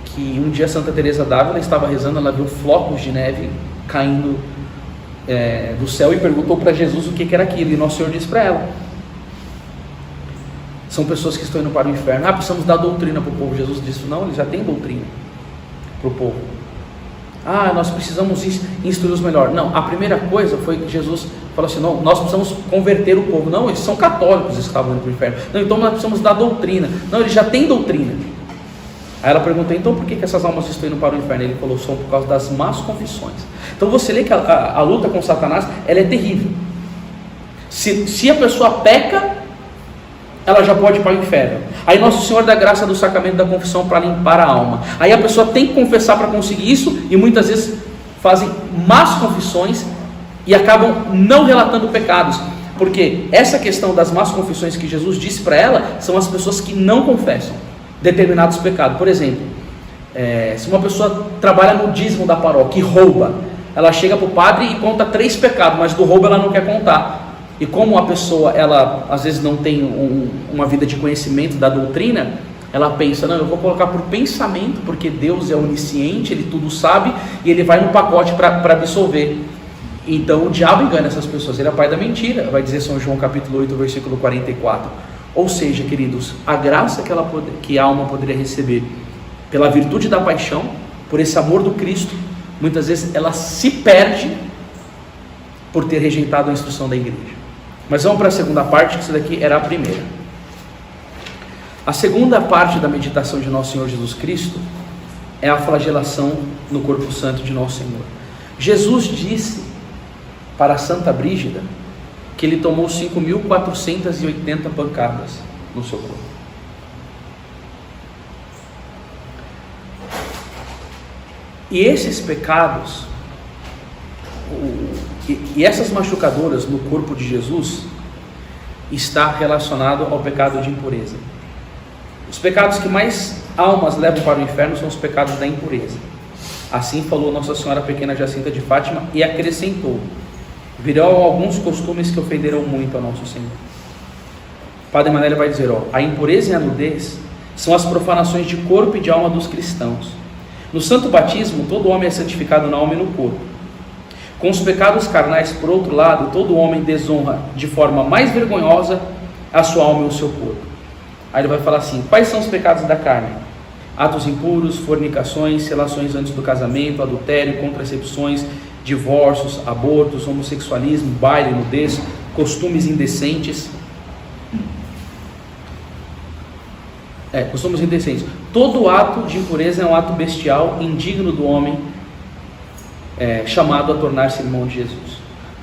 que um dia Santa Teresa d'Ávila estava rezando, ela viu flocos de neve caindo do céu e perguntou para Jesus o que era aquilo, e Nosso Senhor disse para ela: são pessoas que estão indo para o inferno. Precisamos dar doutrina para o povo. Jesus disse: não, eles já têm doutrina para o povo. Nós precisamos instruí-los melhor. Não, a primeira coisa foi que Jesus falou assim: não, nós precisamos converter o povo. Não, eles são católicos, eles estavam indo para o inferno. Não, então nós precisamos dar doutrina. Não, eles já têm doutrina. Aí ela perguntou: então por que essas almas estão indo para o inferno? Ele falou: são por causa das más confissões. Então você lê que a luta com Satanás, ela é terrível. Se a pessoa peca, ela já pode ir para o inferno. Aí Nosso Senhor dá graça do sacramento da confissão para limpar a alma. Aí a pessoa tem que confessar para conseguir isso, e muitas vezes fazem más confissões e acabam não relatando pecados. Porque essa questão das más confissões que Jesus disse para ela, são as pessoas que não confessam determinados pecados. Por exemplo, se uma pessoa trabalha no dízimo da paróquia e rouba, ela chega para o padre e conta 3 pecados, mas do roubo ela não quer contar. E como a pessoa, ela às vezes não tem uma vida de conhecimento da doutrina, ela pensa: não, eu vou colocar por pensamento, porque Deus é onisciente, Ele tudo sabe, e Ele vai no pacote para absolver. Então o diabo engana essas pessoas, ele é pai da mentira, vai dizer São João capítulo 8, versículo 44. Ou seja, queridos, a graça que a alma poderia receber pela virtude da paixão, por esse amor do Cristo, muitas vezes ela se perde por ter rejeitado a instrução da igreja. Mas vamos para a segunda parte, que isso daqui era a primeira. A segunda parte da meditação de Nosso Senhor Jesus Cristo é a flagelação no corpo santo de Nosso Senhor. Jesus disse para Santa Brígida que ele tomou 5.480 pancadas no seu corpo. E esses pecados, e essas machucadoras no corpo de Jesus, está relacionado ao pecado de impureza. Os pecados que mais almas levam para o inferno são os pecados da impureza. Assim falou Nossa Senhora Pequena Jacinta de Fátima e acrescentou: virão alguns costumes que ofenderão muito a Nosso Senhor. Padre Emanuel vai dizer, a impureza e a nudez são as profanações de corpo e de alma dos cristãos. No santo batismo, todo homem é santificado na alma e no corpo. Com os pecados carnais, por outro lado, todo homem desonra de forma mais vergonhosa a sua alma e o seu corpo. Aí ele vai falar assim: quais são os pecados da carne? Atos impuros, fornicações, relações antes do casamento, adultério, contracepções, divórcios, abortos, homossexualismo, baile, nudez, costumes indecentes. Costumes indecentes. Todo ato de impureza é um ato bestial, indigno do homem, chamado a tornar-se irmão de Jesus.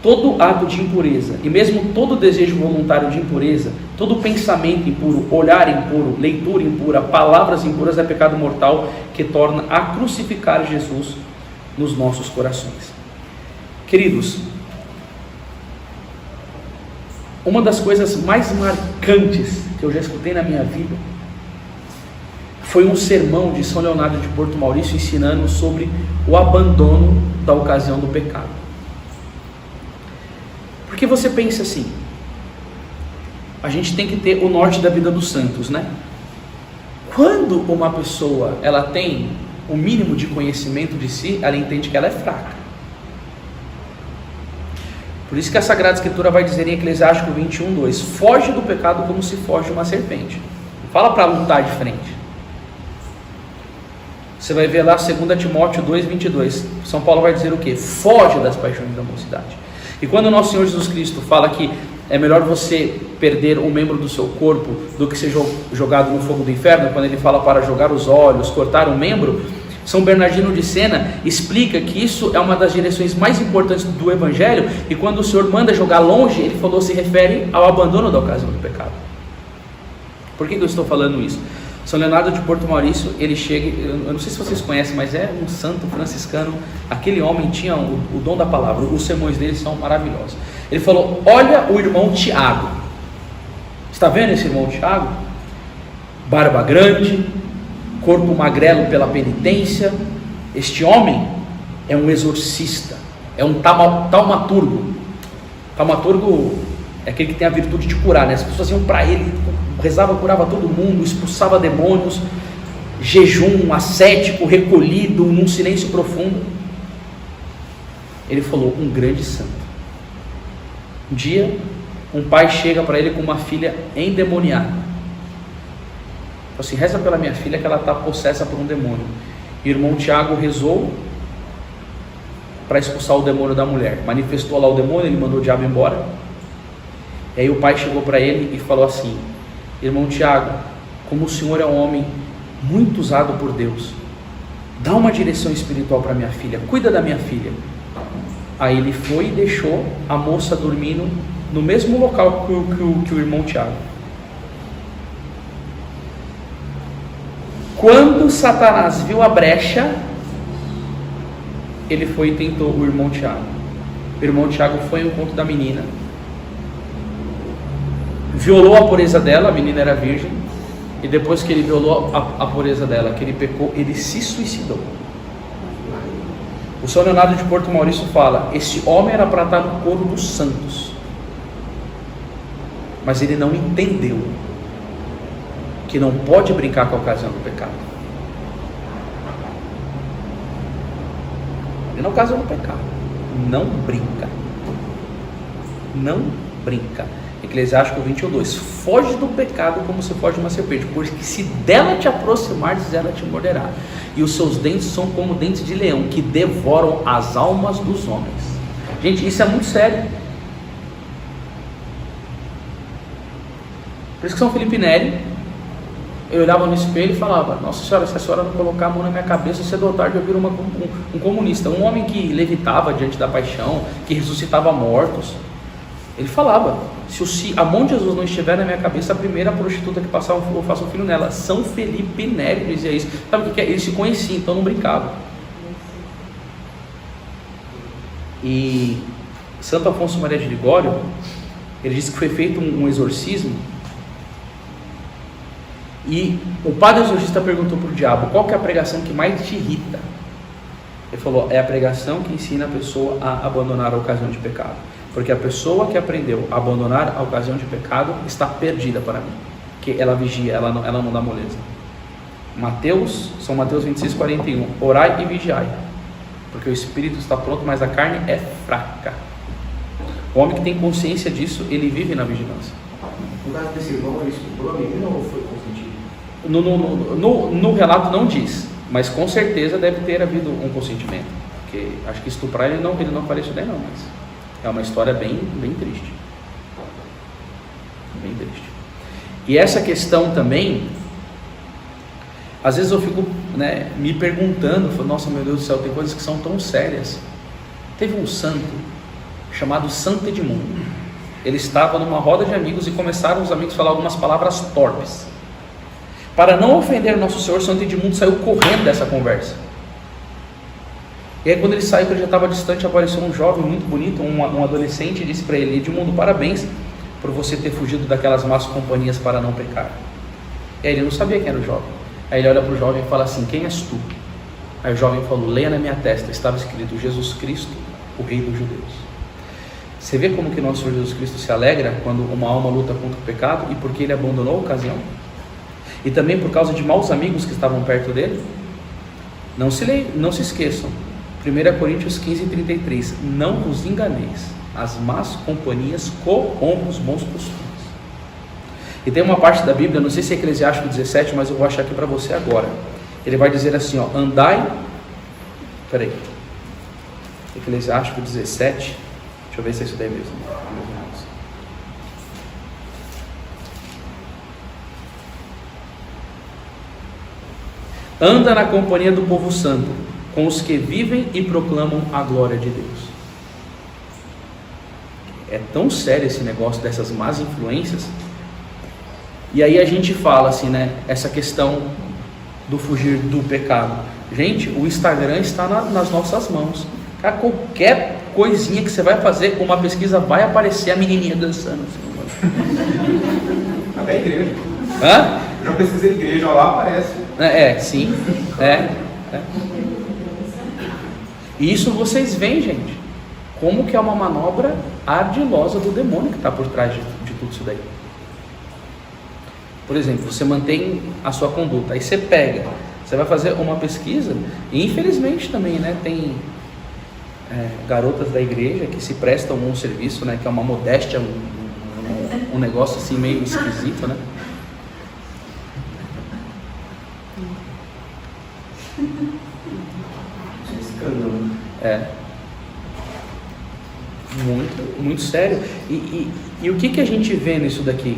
Todo ato de impureza, e mesmo todo desejo voluntário de impureza, todo pensamento impuro, olhar impuro, leitura impura, palavras impuras, é pecado mortal que torna a crucificar Jesus nos nossos corações. Queridos, uma das coisas mais marcantes que eu já escutei na minha vida foi um sermão de São Leonardo de Porto Maurício ensinando sobre o abandono da ocasião do pecado. Porque você pensa assim, a gente tem que ter o norte da vida dos santos, né? Quando uma pessoa ela tem o mínimo de conhecimento de si, ela entende que ela é fraca. Por isso que a Sagrada Escritura vai dizer em Eclesiástico 21:2, foge do pecado como se foge de uma serpente. Não fala para lutar de frente. Você vai ver lá 2 Timóteo 2:22, São Paulo vai dizer o quê? Foge das paixões da mocidade. E quando o nosso Senhor Jesus Cristo fala que é melhor você perder um membro do seu corpo do que ser jogado no fogo do inferno, quando ele fala para jogar os olhos, cortar um membro, São Bernardino de Sena explica que isso é uma das direções mais importantes do Evangelho, e quando o Senhor manda jogar longe, ele falou, se refere ao abandono da ocasião do pecado. Por que eu estou falando isso? São Leonardo de Porto Maurício, ele chega, eu não sei se vocês conhecem, mas é um santo franciscano. Aquele homem tinha o dom da palavra, os sermões dele são maravilhosos. Ele falou, olha o irmão Tiago, está vendo esse irmão Tiago? Barba grande, corpo magrelo pela penitência. Este homem é um exorcista, é um taumaturgo. Taumaturgo é aquele que tem a virtude de curar, né? As pessoas iam para ele, rezava, curava todo mundo, expulsava demônios, jejum ascético, recolhido, num silêncio profundo. Ele falou, um grande santo. Um dia, um pai chega para ele com uma filha endemoniada. Falou assim, reza pela minha filha que ela está possessa por um demônio. E o irmão Tiago rezou para expulsar o demônio da mulher. Manifestou lá o demônio, ele mandou o diabo embora. E aí o pai chegou para ele e falou assim, irmão Tiago, como o senhor é um homem muito usado por Deus, dá uma direção espiritual para minha filha, cuida da minha filha. Aí ele foi e deixou a moça dormindo no mesmo local que o irmão Tiago. Quando Satanás viu a brecha, ele foi e tentou o irmão Tiago. O irmão Tiago foi ao encontro da menina, violou a pureza dela, a menina era virgem, e depois que ele violou a pureza dela, que ele pecou, ele se suicidou. O São Leonardo de Porto Maurício fala, esse homem era para estar no coro dos santos, mas ele não entendeu que não pode brincar com a ocasião do pecado. Ele não ocasião do pecado, não brinca, não brinca. Eclesiástico 21:2, foge do pecado como se foge de uma serpente, porque se dela te aproximares, ela te morderá, e os seus dentes são como dentes de leão, que devoram as almas dos homens. Gente, isso é muito sério. Por isso que São Felipe Neri, eu olhava no espelho e falava, nossa senhora, se a senhora não colocar a mão na minha cabeça, cedo ou tarde eu viro um comunista, um homem que levitava diante da paixão, que ressuscitava mortos. Ele falava, se a mão de Jesus não estiver na minha cabeça, a primeira prostituta que passar eu faço um filho nela. São Felipe Neri dizia isso. Sabe o que é? Eles se conheciam, então não brincavam. E Santo Afonso Maria de Ligório, ele disse que foi feito um exorcismo, e o padre exorcista perguntou para o diabo: qual que é a pregação que mais te irrita? Ele falou: é a pregação que ensina a pessoa a abandonar a ocasião de pecado, porque a pessoa que aprendeu a abandonar a ocasião de pecado está perdida para mim, que ela vigia, ela não dá moleza. São Mateus 26:41, orai e vigiai, porque o espírito está pronto, mas a carne é fraca. O homem que tem consciência disso, ele vive na vigilância. No caso desse irmão, ele estuprou a menina ou foi consentido? No relato não diz, mas com certeza deve ter havido um consentimento, porque acho que estuprar ele não faria isso daí não, mas é uma história bem triste, bem triste. E essa questão também, às vezes eu fico, me perguntando, nossa, meu Deus do céu, tem coisas que são tão sérias. Teve um santo chamado Santo Edmundo. Ele estava numa roda de amigos e começaram os amigos a falar algumas palavras torpes. Para não ofender nosso Senhor, Santo Edmundo saiu correndo dessa conversa. E aí quando ele saiu, que ele já estava distante, apareceu um jovem muito bonito, um adolescente, e disse para ele: Edmundo, parabéns por você ter fugido daquelas más companhias para não pecar. E aí ele não sabia quem era o jovem. Aí ele olha para o jovem e fala assim: quem és tu? Aí o jovem falou: leia na minha testa, estava escrito Jesus Cristo, o Rei dos Judeus. Você vê como que nosso Senhor Jesus Cristo se alegra quando uma alma luta contra o pecado, e porque ele abandonou a ocasião, e também por causa de maus amigos que estavam perto dele. Não se esqueçam, 1 Coríntios 15:33, não vos enganeis, as más companhias corrompem os bons costumes. E tem uma parte da Bíblia, não sei se é Eclesiástico 17, mas eu vou achar aqui para você agora. Ele vai dizer assim, Eclesiástico 17, deixa eu ver se é isso daí mesmo, meus irmãos. Anda na companhia do povo santo, com os que vivem e proclamam a glória de Deus. É tão sério esse negócio dessas más influências. E aí a gente fala assim, essa questão do fugir do pecado. Gente, o Instagram está nas nossas mãos. Cara, qualquer coisinha que você vai fazer, uma pesquisa, vai aparecer a menininha dançando. Até a igreja. Hã? Eu já pesquisei igreja, lá aparece. Sim. E isso vocês veem, gente, como que é uma manobra ardilosa do demônio que está por trás de tudo isso daí. Por exemplo, você mantém a sua conduta, aí você vai fazer uma pesquisa, e infelizmente também, tem garotas da igreja que se prestam um serviço, que é uma modéstia, um negócio assim meio esquisito, Muito, muito sério. E o que a gente vê nisso daqui?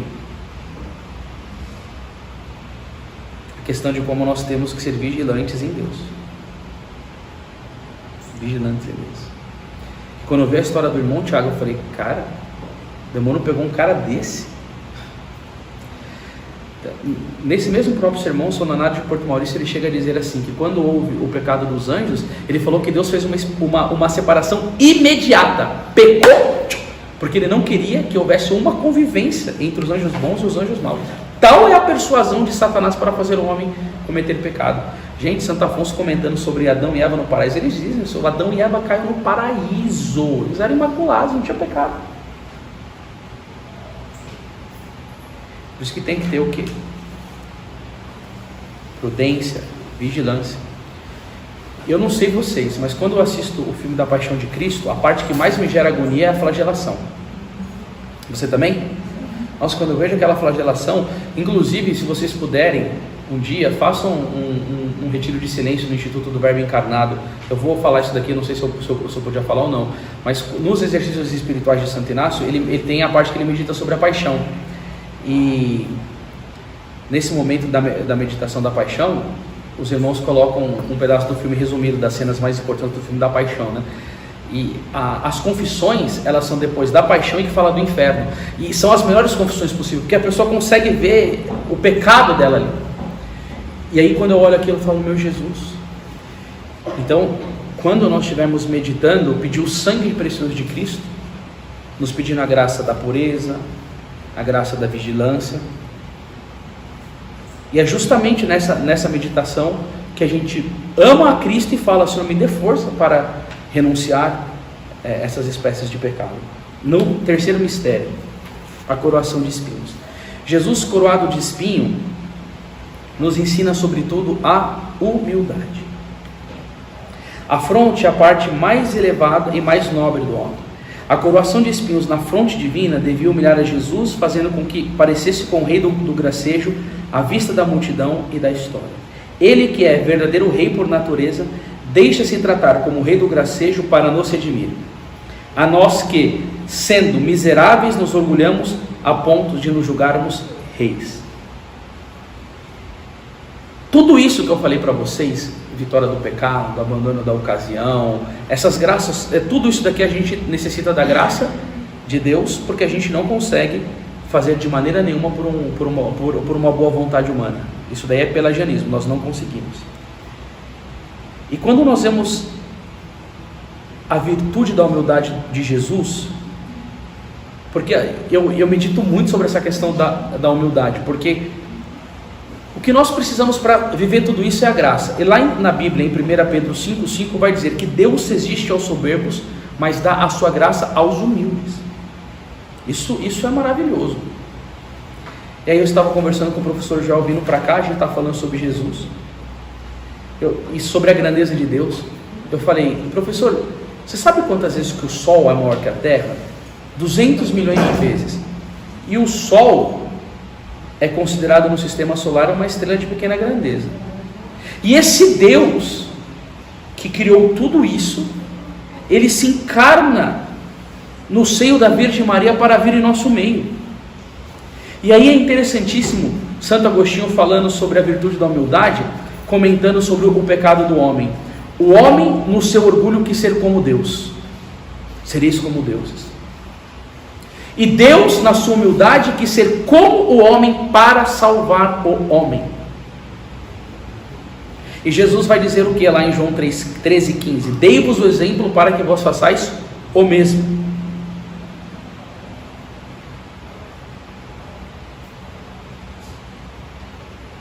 A questão de como nós temos que ser vigilantes em Deus. Vigilantes em Deus. Quando eu vi a história do irmão Tiago, eu falei, cara, o demônio pegou um cara desse. Nesse mesmo próprio sermão, São Leonardo de Porto Maurício, ele chega a dizer assim, que quando houve o pecado dos anjos, ele falou que Deus fez uma separação imediata, pecou, porque ele não queria que houvesse uma convivência entre os anjos bons e os anjos maus. Tal é a persuasão de Satanás para fazer o homem cometer pecado. Gente, Santo Afonso comentando sobre Adão e Eva no paraíso, eles dizem isso, Adão e Eva caíram no paraíso, eles eram imaculados, não tinha pecado. Por isso que tem que ter o quê? Prudência, vigilância. Eu não sei vocês, mas quando eu assisto o filme da Paixão de Cristo, a parte que mais me gera agonia é a flagelação. Você também? Nossa, quando eu vejo aquela flagelação, inclusive, se vocês puderem, um dia, façam um retiro de silêncio no Instituto do Verbo Encarnado. Eu vou falar isso daqui, não sei se eu podia falar ou não, mas nos exercícios espirituais de Santo Inácio, ele tem a parte que ele medita sobre a paixão. E nesse momento da meditação da paixão, os irmãos colocam um pedaço do filme resumido, das cenas mais importantes do filme da paixão, E as confissões, elas são depois da paixão e que fala do inferno. E são as melhores confissões possíveis, porque a pessoa consegue ver o pecado dela ali. E aí quando eu olho aquilo, eu falo, meu Jesus. Então, quando nós estivermos meditando, pedir o sangue precioso de Cristo, nos pedindo a graça da pureza, a graça da vigilância. E é justamente nessa meditação que a gente ama a Cristo e fala: Senhor, me dê força para renunciar essas espécies de pecado. No terceiro mistério, a coroação de espinhos. Jesus, coroado de espinho, nos ensina sobretudo a humildade. A fronte é a parte mais elevada e mais nobre do homem. A coroação de espinhos na fronte divina devia humilhar a Jesus, fazendo com que parecesse com o rei do gracejo à vista da multidão e da história. Ele, que é verdadeiro rei por natureza, deixa-se tratar como rei do gracejo para nos redimir. A nós que, sendo miseráveis, nos orgulhamos a ponto de nos julgarmos reis. Tudo isso que eu falei para vocês, vitória do pecado, abandono da ocasião, essas graças, tudo isso daqui a gente necessita da graça de Deus, porque a gente não consegue fazer de maneira nenhuma por uma boa vontade humana. Isso daí é pelagianismo, nós não conseguimos. E quando nós vemos a virtude da humildade de Jesus, porque eu medito muito sobre essa questão da humildade, porque o que nós precisamos para viver tudo isso é a graça. E lá na Bíblia, em 1 Pedro 5,5, vai dizer que Deus resiste aos soberbos, mas dá a sua graça aos humildes. Isso é maravilhoso. E aí eu estava conversando com o professor João vindo para cá, a gente estava falando sobre Jesus e sobre a grandeza de Deus. Eu falei: professor, você sabe quantas vezes que o Sol é maior que a Terra? 200 milhões de vezes. E o Sol é considerado no sistema solar uma estrela de pequena grandeza. E esse Deus que criou tudo isso, ele se encarna no seio da Virgem Maria para vir em nosso meio. E aí é interessantíssimo Santo Agostinho falando sobre a virtude da humildade, comentando sobre o pecado do homem. O homem no seu orgulho quis ser como Deus. Sereis como deuses. E Deus, na sua humildade, quis ser como o homem para salvar o homem. E Jesus vai dizer o que lá em João 13,15: dei-vos o exemplo para que vós façais o mesmo.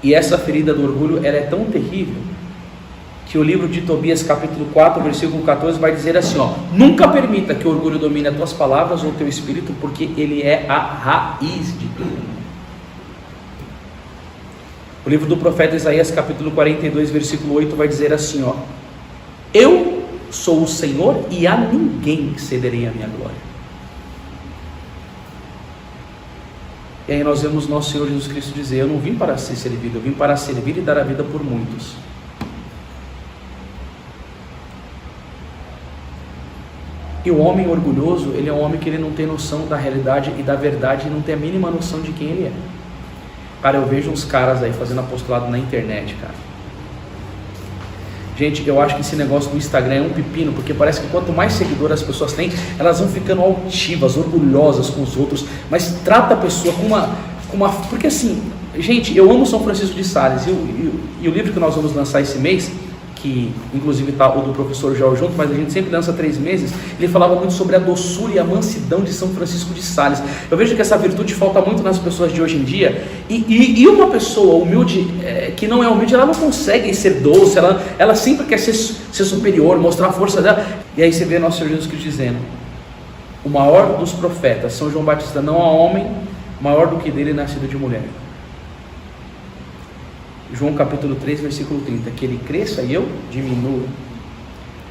E essa ferida do orgulho, ela é tão terrível, que o livro de Tobias, capítulo 4, versículo 14, vai dizer assim, nunca permita que o orgulho domine as tuas palavras ou o teu espírito, porque ele é a raiz de tudo. O livro do profeta Isaías, capítulo 42, versículo 8, vai dizer assim, eu sou o Senhor e a ninguém cederei a minha glória. E aí nós vemos nosso Senhor Jesus Cristo dizer, eu não vim para ser servido, eu vim para servir e dar a vida por muitos. E o homem orgulhoso, ele é um homem que ele não tem noção da realidade e da verdade, e não tem a mínima noção de quem ele é. Cara, eu vejo uns caras aí fazendo apostolado na internet, cara. Gente, eu acho que esse negócio do Instagram é um pepino, porque parece que quanto mais seguidores as pessoas têm, elas vão ficando altivas, orgulhosas com os outros, mas trata a pessoa com uma... Porque assim, gente, eu amo São Francisco de Sales, e o livro que nós vamos lançar esse mês, que inclusive está o do professor João junto, mas a gente sempre lança 3 meses, ele falava muito sobre a doçura e a mansidão de São Francisco de Sales. Eu vejo que essa virtude falta muito nas pessoas de hoje em dia, e uma pessoa humilde, que não é humilde, ela não consegue ser doce, ela sempre quer ser superior, mostrar a força dela. E aí você vê nosso Senhor Jesus Cristo dizendo, o maior dos profetas, São João Batista, não há homem maior do que dele nascido de mulher. João capítulo 3, versículo 30, que ele cresça e eu diminua.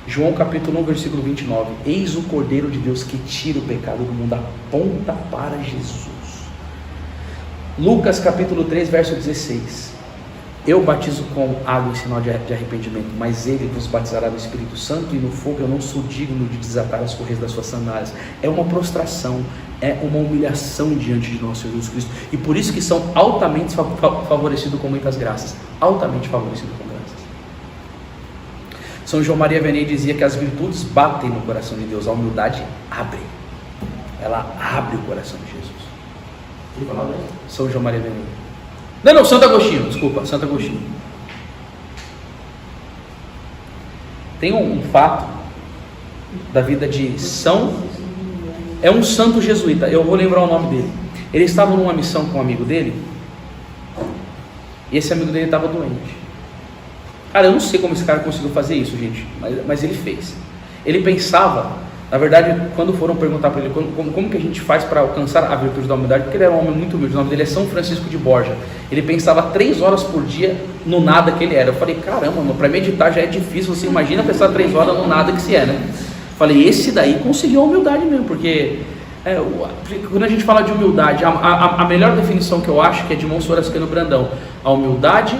João capítulo 1, versículo 29, eis o Cordeiro de Deus que tira o pecado do mundo, aponta para Jesus. Lucas capítulo 3, verso 16, eu batizo com água em sinal de arrependimento, mas ele vos batizará no Espírito Santo e no fogo. Eu não sou digno de desatar as correias das suas sandálias. É uma prostração, é uma humilhação diante de nosso Jesus Cristo, e por isso que são altamente favorecidos com muitas graças, altamente favorecidos com graças. São João Maria Vianney dizia que as virtudes batem no coração de Deus, a humildade abre, ela abre o coração de Jesus. São João Maria Vianney. Não, Santo Agostinho, desculpa, Santo Agostinho. Tem um fato da vida de é um santo jesuíta, eu vou lembrar o nome dele. Ele estava numa missão com um amigo dele, e esse amigo dele estava doente. Cara, eu não sei como esse cara conseguiu fazer isso, gente, mas ele fez. Ele pensava, na verdade, quando foram perguntar para ele como que a gente faz para alcançar a virtude da humildade, porque ele era um homem muito humilde, o nome dele é São Francisco de Borja. Ele pensava 3 horas por dia no nada que ele era. Eu falei, caramba, para meditar já é difícil, você imagina pensar 3 horas no nada que se é, né? Falei, esse daí conseguiu a humildade mesmo, porque quando a gente fala de humildade, a melhor definição que eu acho que é de Monsenhor Ascânio Brandão: a humildade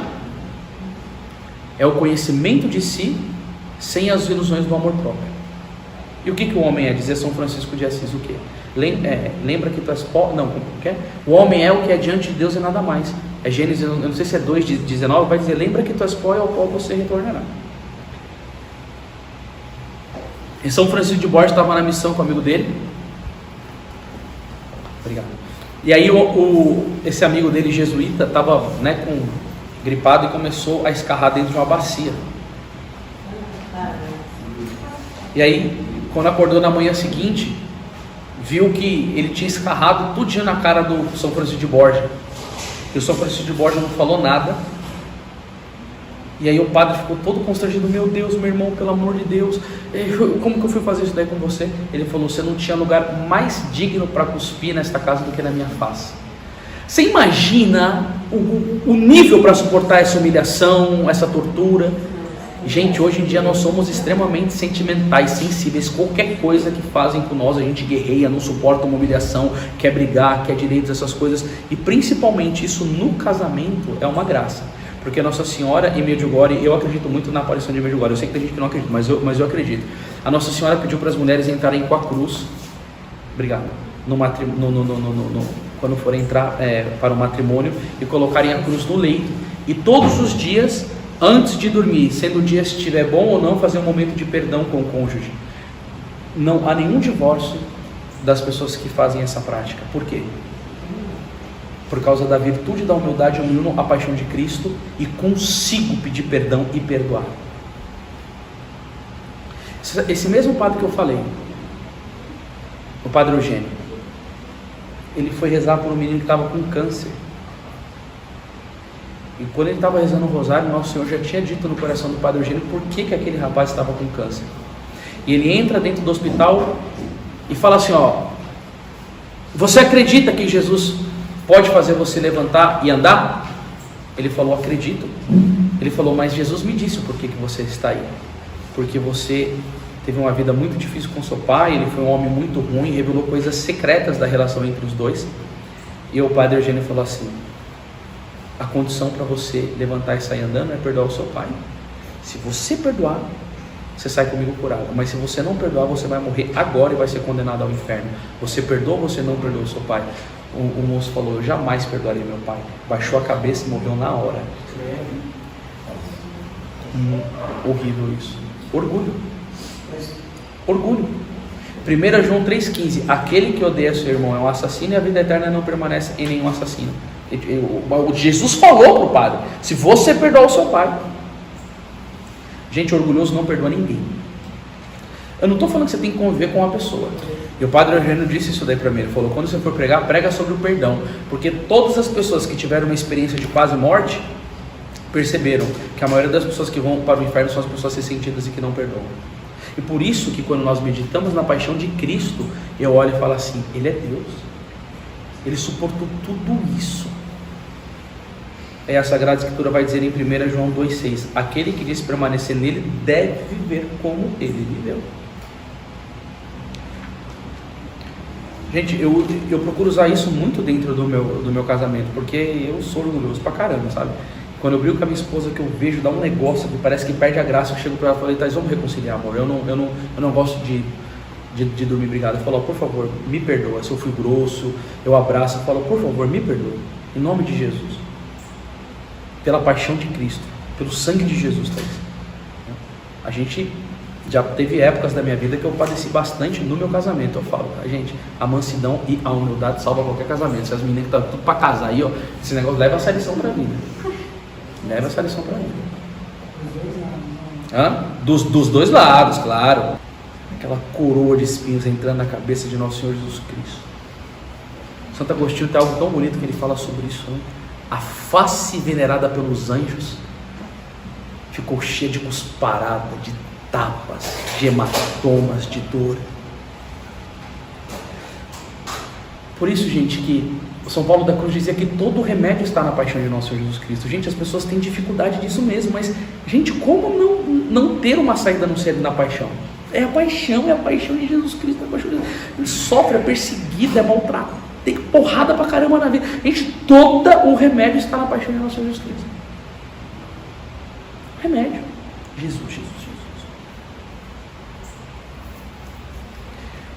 é o conhecimento de si sem as ilusões do amor próprio. E o que o homem é? Dizer São Francisco de Assis o quê? Lembra que tu és pó? Não, como que é? O homem é o que é diante de Deus e nada mais. É Gênesis, eu não sei se é 2:19, vai dizer, lembra que tu és pó e ao pó você retornará. E São Francisco de Borja estava na missão com o amigo dele. Obrigado. E aí esse amigo dele, jesuíta, estava gripado e começou a escarrar dentro de uma bacia. E aí, quando acordou na manhã seguinte, viu que ele tinha escarrado tudinho na cara do São Francisco de Borja. E o São Francisco de Borja não falou nada. E aí o padre ficou todo constrangido: meu Deus, meu irmão, pelo amor de Deus, como que eu fui fazer isso daí com você? Ele falou: você não tinha lugar mais digno para cuspir nesta casa do que na minha face. Você imagina o nível para suportar essa humilhação, essa tortura? Gente, hoje em dia nós somos extremamente sentimentais, sensíveis. Qualquer coisa que fazem com nós, a gente guerreia, não suporta uma humilhação, quer brigar, quer direitos, essas coisas. E principalmente isso no casamento é uma graça. Porque Nossa Senhora em Medjugorje, eu acredito muito na aparição de Medjugorje. Eu sei que tem gente que não acredita, mas eu acredito. A Nossa Senhora pediu para as mulheres entrarem com a cruz. Obrigado. Quando forem entrar para o matrimônio, e colocarem a cruz no leito. E todos os dias, antes de dormir, sendo o dia se estiver bom ou não, fazer um momento de perdão com o cônjuge. Não há nenhum divórcio das pessoas que fazem essa prática. Por quê? Por causa da virtude da humildade, eu me uno à paixão de Cristo e consigo pedir perdão e perdoar. Esse mesmo padre que eu falei, o padre Eugênio, ele foi rezar por um menino que estava com câncer. E quando ele estava rezando o rosário, Nosso Senhor já tinha dito no coração do padre Eugênio por que aquele rapaz estava com câncer. E ele entra dentro do hospital e fala assim: você acredita que Jesus pode fazer você levantar e andar? Ele falou: acredito. Ele falou: mas Jesus me disse o porquê que você está aí. Porque você teve uma vida muito difícil com seu pai, ele foi um homem muito ruim, revelou coisas secretas da relação entre os dois. E o padre Eugênio falou assim: a condição para você levantar e sair andando é perdoar o seu pai. Se você perdoar, você sai comigo curado. Mas se você não perdoar, você vai morrer agora e vai ser condenado ao inferno. Você perdoa ou você não perdoa o seu pai? O moço falou: eu jamais perdoarei meu pai. Baixou a cabeça e morreu na hora. Horrível isso. Orgulho. 1 João 3,15: aquele que odeia seu irmão é um assassino, e a vida eterna não permanece em nenhum assassino. Jesus falou para o padre: se você perdoar o seu pai. Gente, orgulhoso não perdoa ninguém. Eu não estou falando que você tem que conviver com uma pessoa. E o padre Eugênio disse isso daí para mim. Ele falou: quando você for pregar, prega sobre o perdão. Porque todas as pessoas que tiveram uma experiência de quase morte perceberam que a maioria das pessoas que vão para o inferno são as pessoas ressentidas e que não perdoam. E por isso que quando nós meditamos na paixão de Cristo, eu olho e falo assim: Ele é Deus. Ele suportou tudo isso. A Sagrada Escritura vai dizer em 1 João 2,6: aquele que diz permanecer nele deve viver como ele viveu. Gente, eu procuro usar isso muito dentro do meu casamento, porque eu sou orgulhoso pra caramba, sabe? Quando eu brigo com a minha esposa, que eu vejo, dá um negócio que parece que perde a graça, eu chego pra ela e falo: Thais, vamos reconciliar, amor. Eu não gosto de dormir brigado. Eu falo: por favor, me perdoa. Se eu fui grosso, eu abraço, eu falo: por favor, me perdoa. Em nome de Jesus. Pela paixão de Cristo, pelo sangue de Jesus, Thais. A gente já teve épocas da minha vida que eu padeci bastante no meu casamento. Eu falo: gente, a mansidão e a humildade salva qualquer casamento. Se as meninas que estão tudo para casar aí, esse negócio leva essa lição para a vida. Leva essa lição para mim. Dos dois lados, claro. Aquela coroa de espinhos entrando na cabeça de nosso Senhor Jesus Cristo. Santo Agostinho tem algo tão bonito que ele fala sobre isso, né? A face venerada pelos anjos ficou cheia de cusparada, de tapas, de hematomas, de dor. Por isso, gente, que São Paulo da Cruz dizia que todo o remédio está na paixão de nosso Senhor Jesus Cristo. Gente, as pessoas têm dificuldade disso mesmo, mas, gente, como não ter uma saída não ser na paixão? É a paixão de Jesus Cristo, é a paixão de Jesus. Ele sofre, é perseguido, é maltratado, tem porrada pra caramba na vida. Gente, todo o remédio está na paixão de nosso Senhor Jesus Cristo. Remédio. Jesus.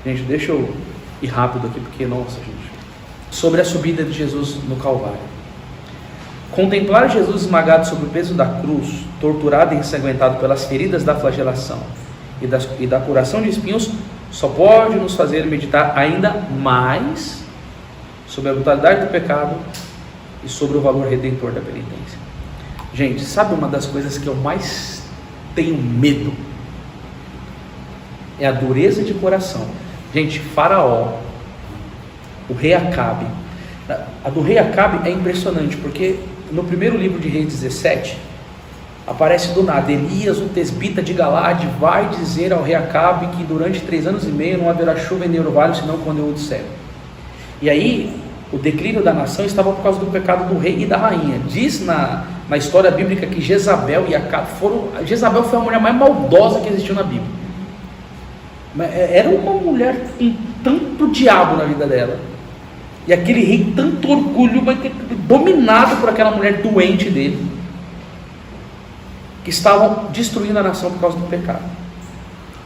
Gente, deixa eu ir rápido aqui, porque, nossa, gente. Sobre a subida de Jesus no Calvário. Contemplar Jesus esmagado sob o peso da cruz, torturado e ensanguentado pelas feridas da flagelação e da curação de espinhos, só pode nos fazer meditar ainda mais sobre a brutalidade do pecado e sobre o valor redentor da penitência. Gente, sabe uma das coisas que eu mais tenho medo? É a dureza de coração. Gente, Faraó, o rei Acabe, a do rei Acabe é impressionante, porque no primeiro livro de Reis 17, aparece do nada, Elias, o tesbita de Galade, vai dizer ao rei Acabe que durante 3 anos e meio não haverá chuva em nenhum vale, senão quando eu o disser. E aí, o declínio da nação estava por causa do pecado do rei e da rainha. Diz na história bíblica que Jezabel e Acabe Jezabel foi a mulher mais maldosa que existiu na Bíblia. Era uma mulher com tanto diabo na vida dela. E aquele rei, tanto orgulho, mas dominado por aquela mulher doente dele, que estavam destruindo a nação por causa do pecado.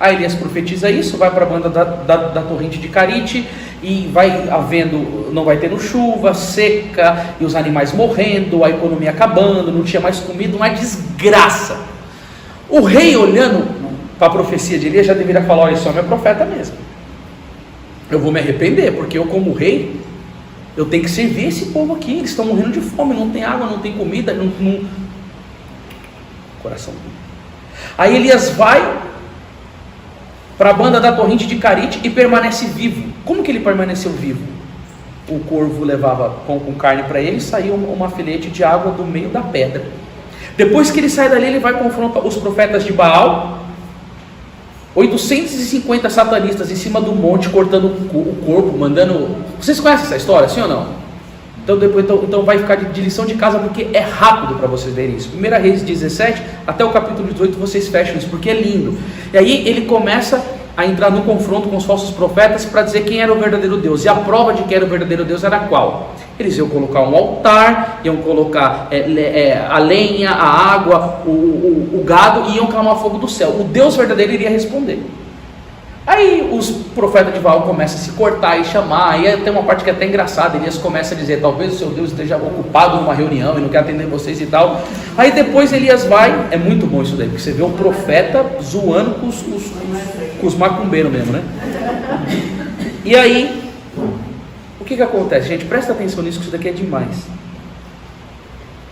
Aí Elias profetiza isso, vai para a banda da torrente de Carite, e vai havendo, não vai tendo chuva, seca, e os animais morrendo, a economia acabando, não tinha mais comida, uma desgraça. O rei, olhando para a profecia de Elias, já deveria falar: olha, esse homem é profeta mesmo, eu vou me arrepender, porque eu, como rei, eu tenho que servir esse povo aqui, eles estão morrendo de fome, não tem água, não tem comida, coração. Aí Elias vai para a banda da torrente de Carite e permanece vivo. Como que ele permaneceu vivo? O corvo levava pão com carne para ele, e saía uma filete de água do meio da pedra. Depois que ele sai dali, ele vai confrontar os profetas de Baal, 850 satanistas em cima do monte, cortando o corpo, mandando... Vocês conhecem essa história, sim ou não? Então vai ficar de lição de casa, porque é rápido para vocês verem isso. 1 Reis 17 até o capítulo 18 vocês fecham isso, porque é lindo. E aí ele começa a entrar no confronto com os falsos profetas para dizer quem era o verdadeiro Deus. E a prova de que era o verdadeiro Deus era qual? Eles iam colocar um altar, iam colocar a lenha, a água, o gado, e iam clamar fogo do céu. O Deus verdadeiro iria responder. Aí os profetas de Baal começam a se cortar e chamar. Aí tem uma parte que é até engraçada. Elias começa a dizer: talvez o seu Deus esteja ocupado numa reunião e não quer atender vocês e tal. Aí depois Elias vai, é muito bom isso daí, porque você vê o profeta zoando com os macumbeiros mesmo, né? E aí, o que acontece, gente? Presta atenção nisso, que isso daqui é demais.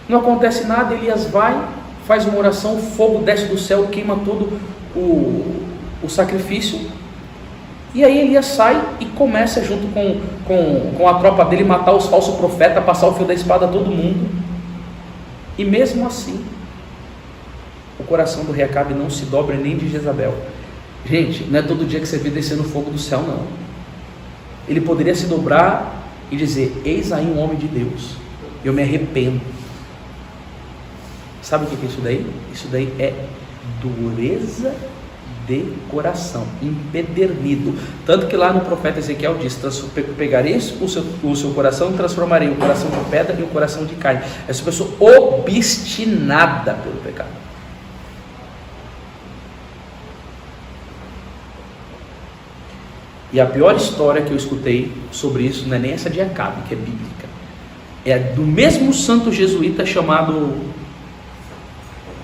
Não acontece nada, Elias vai, faz uma oração, o fogo desce do céu, queima todo o sacrifício. E aí Elias sai e começa, junto com a tropa dele, matar os falsos profetas, passar o fio da espada a todo mundo. E mesmo assim, o coração do rei Acabe não se dobra nem de Jezabel. Gente, não é todo dia que você vê descendo fogo do céu, não. Ele poderia se dobrar e dizer: eis aí um homem de Deus, eu me arrependo. Sabe o que é isso daí? Isso daí é dureza de coração, empedernido. Tanto que lá no profeta Ezequiel diz: pegarei o seu coração e transformarei o coração de pedra e o coração de carne. Essa pessoa obstinada pelo pecado. E a pior história que eu escutei sobre isso não é nem essa de Acabe, que é bíblica. É do mesmo santo jesuíta chamado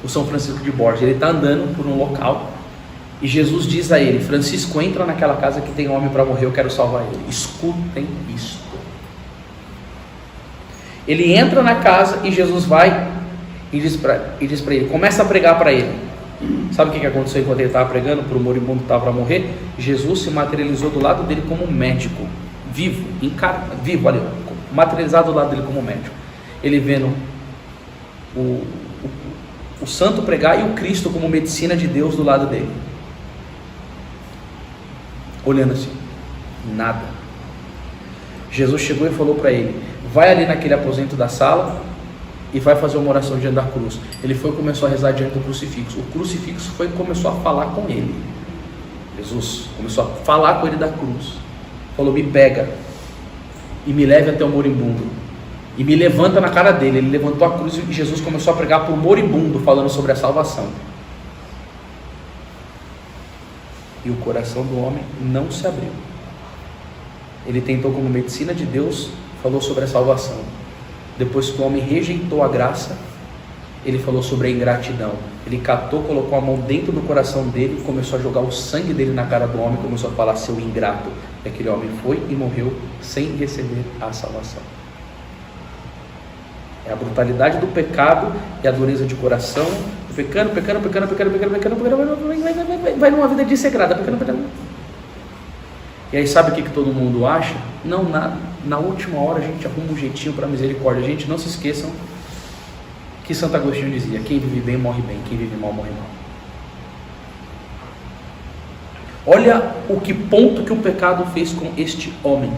o São Francisco de Borges. Ele está andando por um local e Jesus diz a ele: Francisco, entra naquela casa que tem homem para morrer, eu quero salvar ele. Escutem isto. Ele entra na casa e Jesus vai e diz para ele, começa a pregar para ele. Sabe o que aconteceu enquanto ele estava pregando para o moribundo que estava para morrer? Jesus se materializou do lado dele como um médico, vivo, vivo ali, materializado do lado dele como um médico. Ele vendo o santo pregar e o Cristo como medicina de Deus do lado dele. Olhando assim, nada. Jesus chegou e falou para ele: vai ali naquele aposento da sala e vai fazer uma oração diante da cruz. Ele foi e começou a rezar diante do crucifixo. O crucifixo foi e começou a falar com ele. Jesus começou a falar com ele da cruz. Falou: me pega e me leve até o moribundo. E me levanta na cara dele. Ele levantou a cruz e Jesus começou a pregar para o moribundo, falando sobre a salvação. E o coração do homem não se abriu. Ele tentou como medicina de Deus, falou sobre a salvação. Depois que o homem rejeitou a graça, ele falou sobre a ingratidão. Ele catou, colocou a mão dentro do coração dele, começou a jogar o sangue dele na cara do homem, começou a falar: seu ingrato. E aquele homem foi e morreu sem receber a salvação. É a brutalidade do pecado e a dureza de coração, pecando, vai numa vida desregrada, pecando. E aí sabe o que todo mundo acha? Não, na última hora a gente arruma um jeitinho para misericórdia. Gente, não se esqueçam que Santo Agostinho dizia: quem vive bem morre bem, quem vive mal morre mal. Olha o que ponto que o pecado fez com este homem.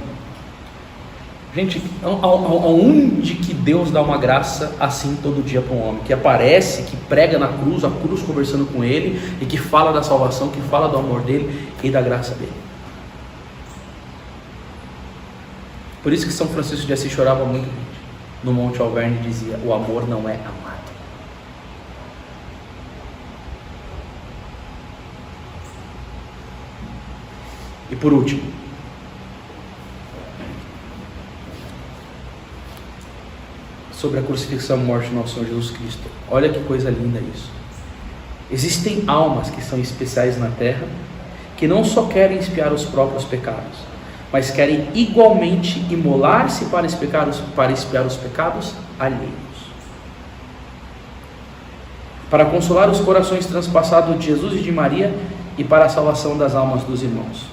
Gente, aonde que Deus dá uma graça assim todo dia para um homem? Que aparece, que prega na cruz, a cruz conversando com ele, e que fala da salvação, que fala do amor dele e da graça dele. Por isso que São Francisco de Assis chorava muito, gente. No Monte Alverne dizia: o amor não é amado. E por último, sobre a crucifixão e morte do nosso Senhor Jesus Cristo. Olha que coisa linda isso. Existem almas que são especiais na terra, que não só querem expiar os próprios pecados, mas querem igualmente imolar-se para expiar os pecados alheios. Para consolar os corações transpassados de Jesus e de Maria e para a salvação das almas dos irmãos.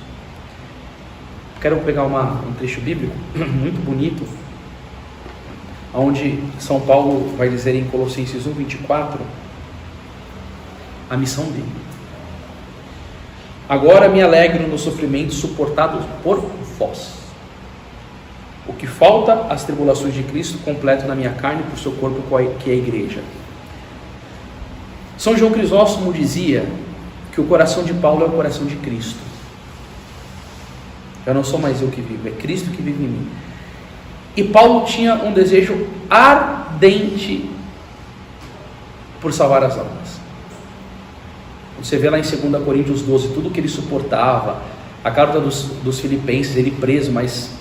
Quero pegar um trecho bíblico muito bonito, onde São Paulo vai dizer em Colossenses 1:24 a missão dele. Agora me alegro nos sofrimentos suportados por vós. O que falta às tribulações de Cristo completo na minha carne por seu corpo, que é a igreja. São João Crisóstomo dizia que o coração de Paulo é o coração de Cristo. Já não sou mais eu que vivo, é Cristo que vive em mim. E Paulo tinha um desejo ardente por salvar as almas. Você vê lá em 2 Coríntios 12, tudo que ele suportava, a carta dos Filipenses, ele preso, mas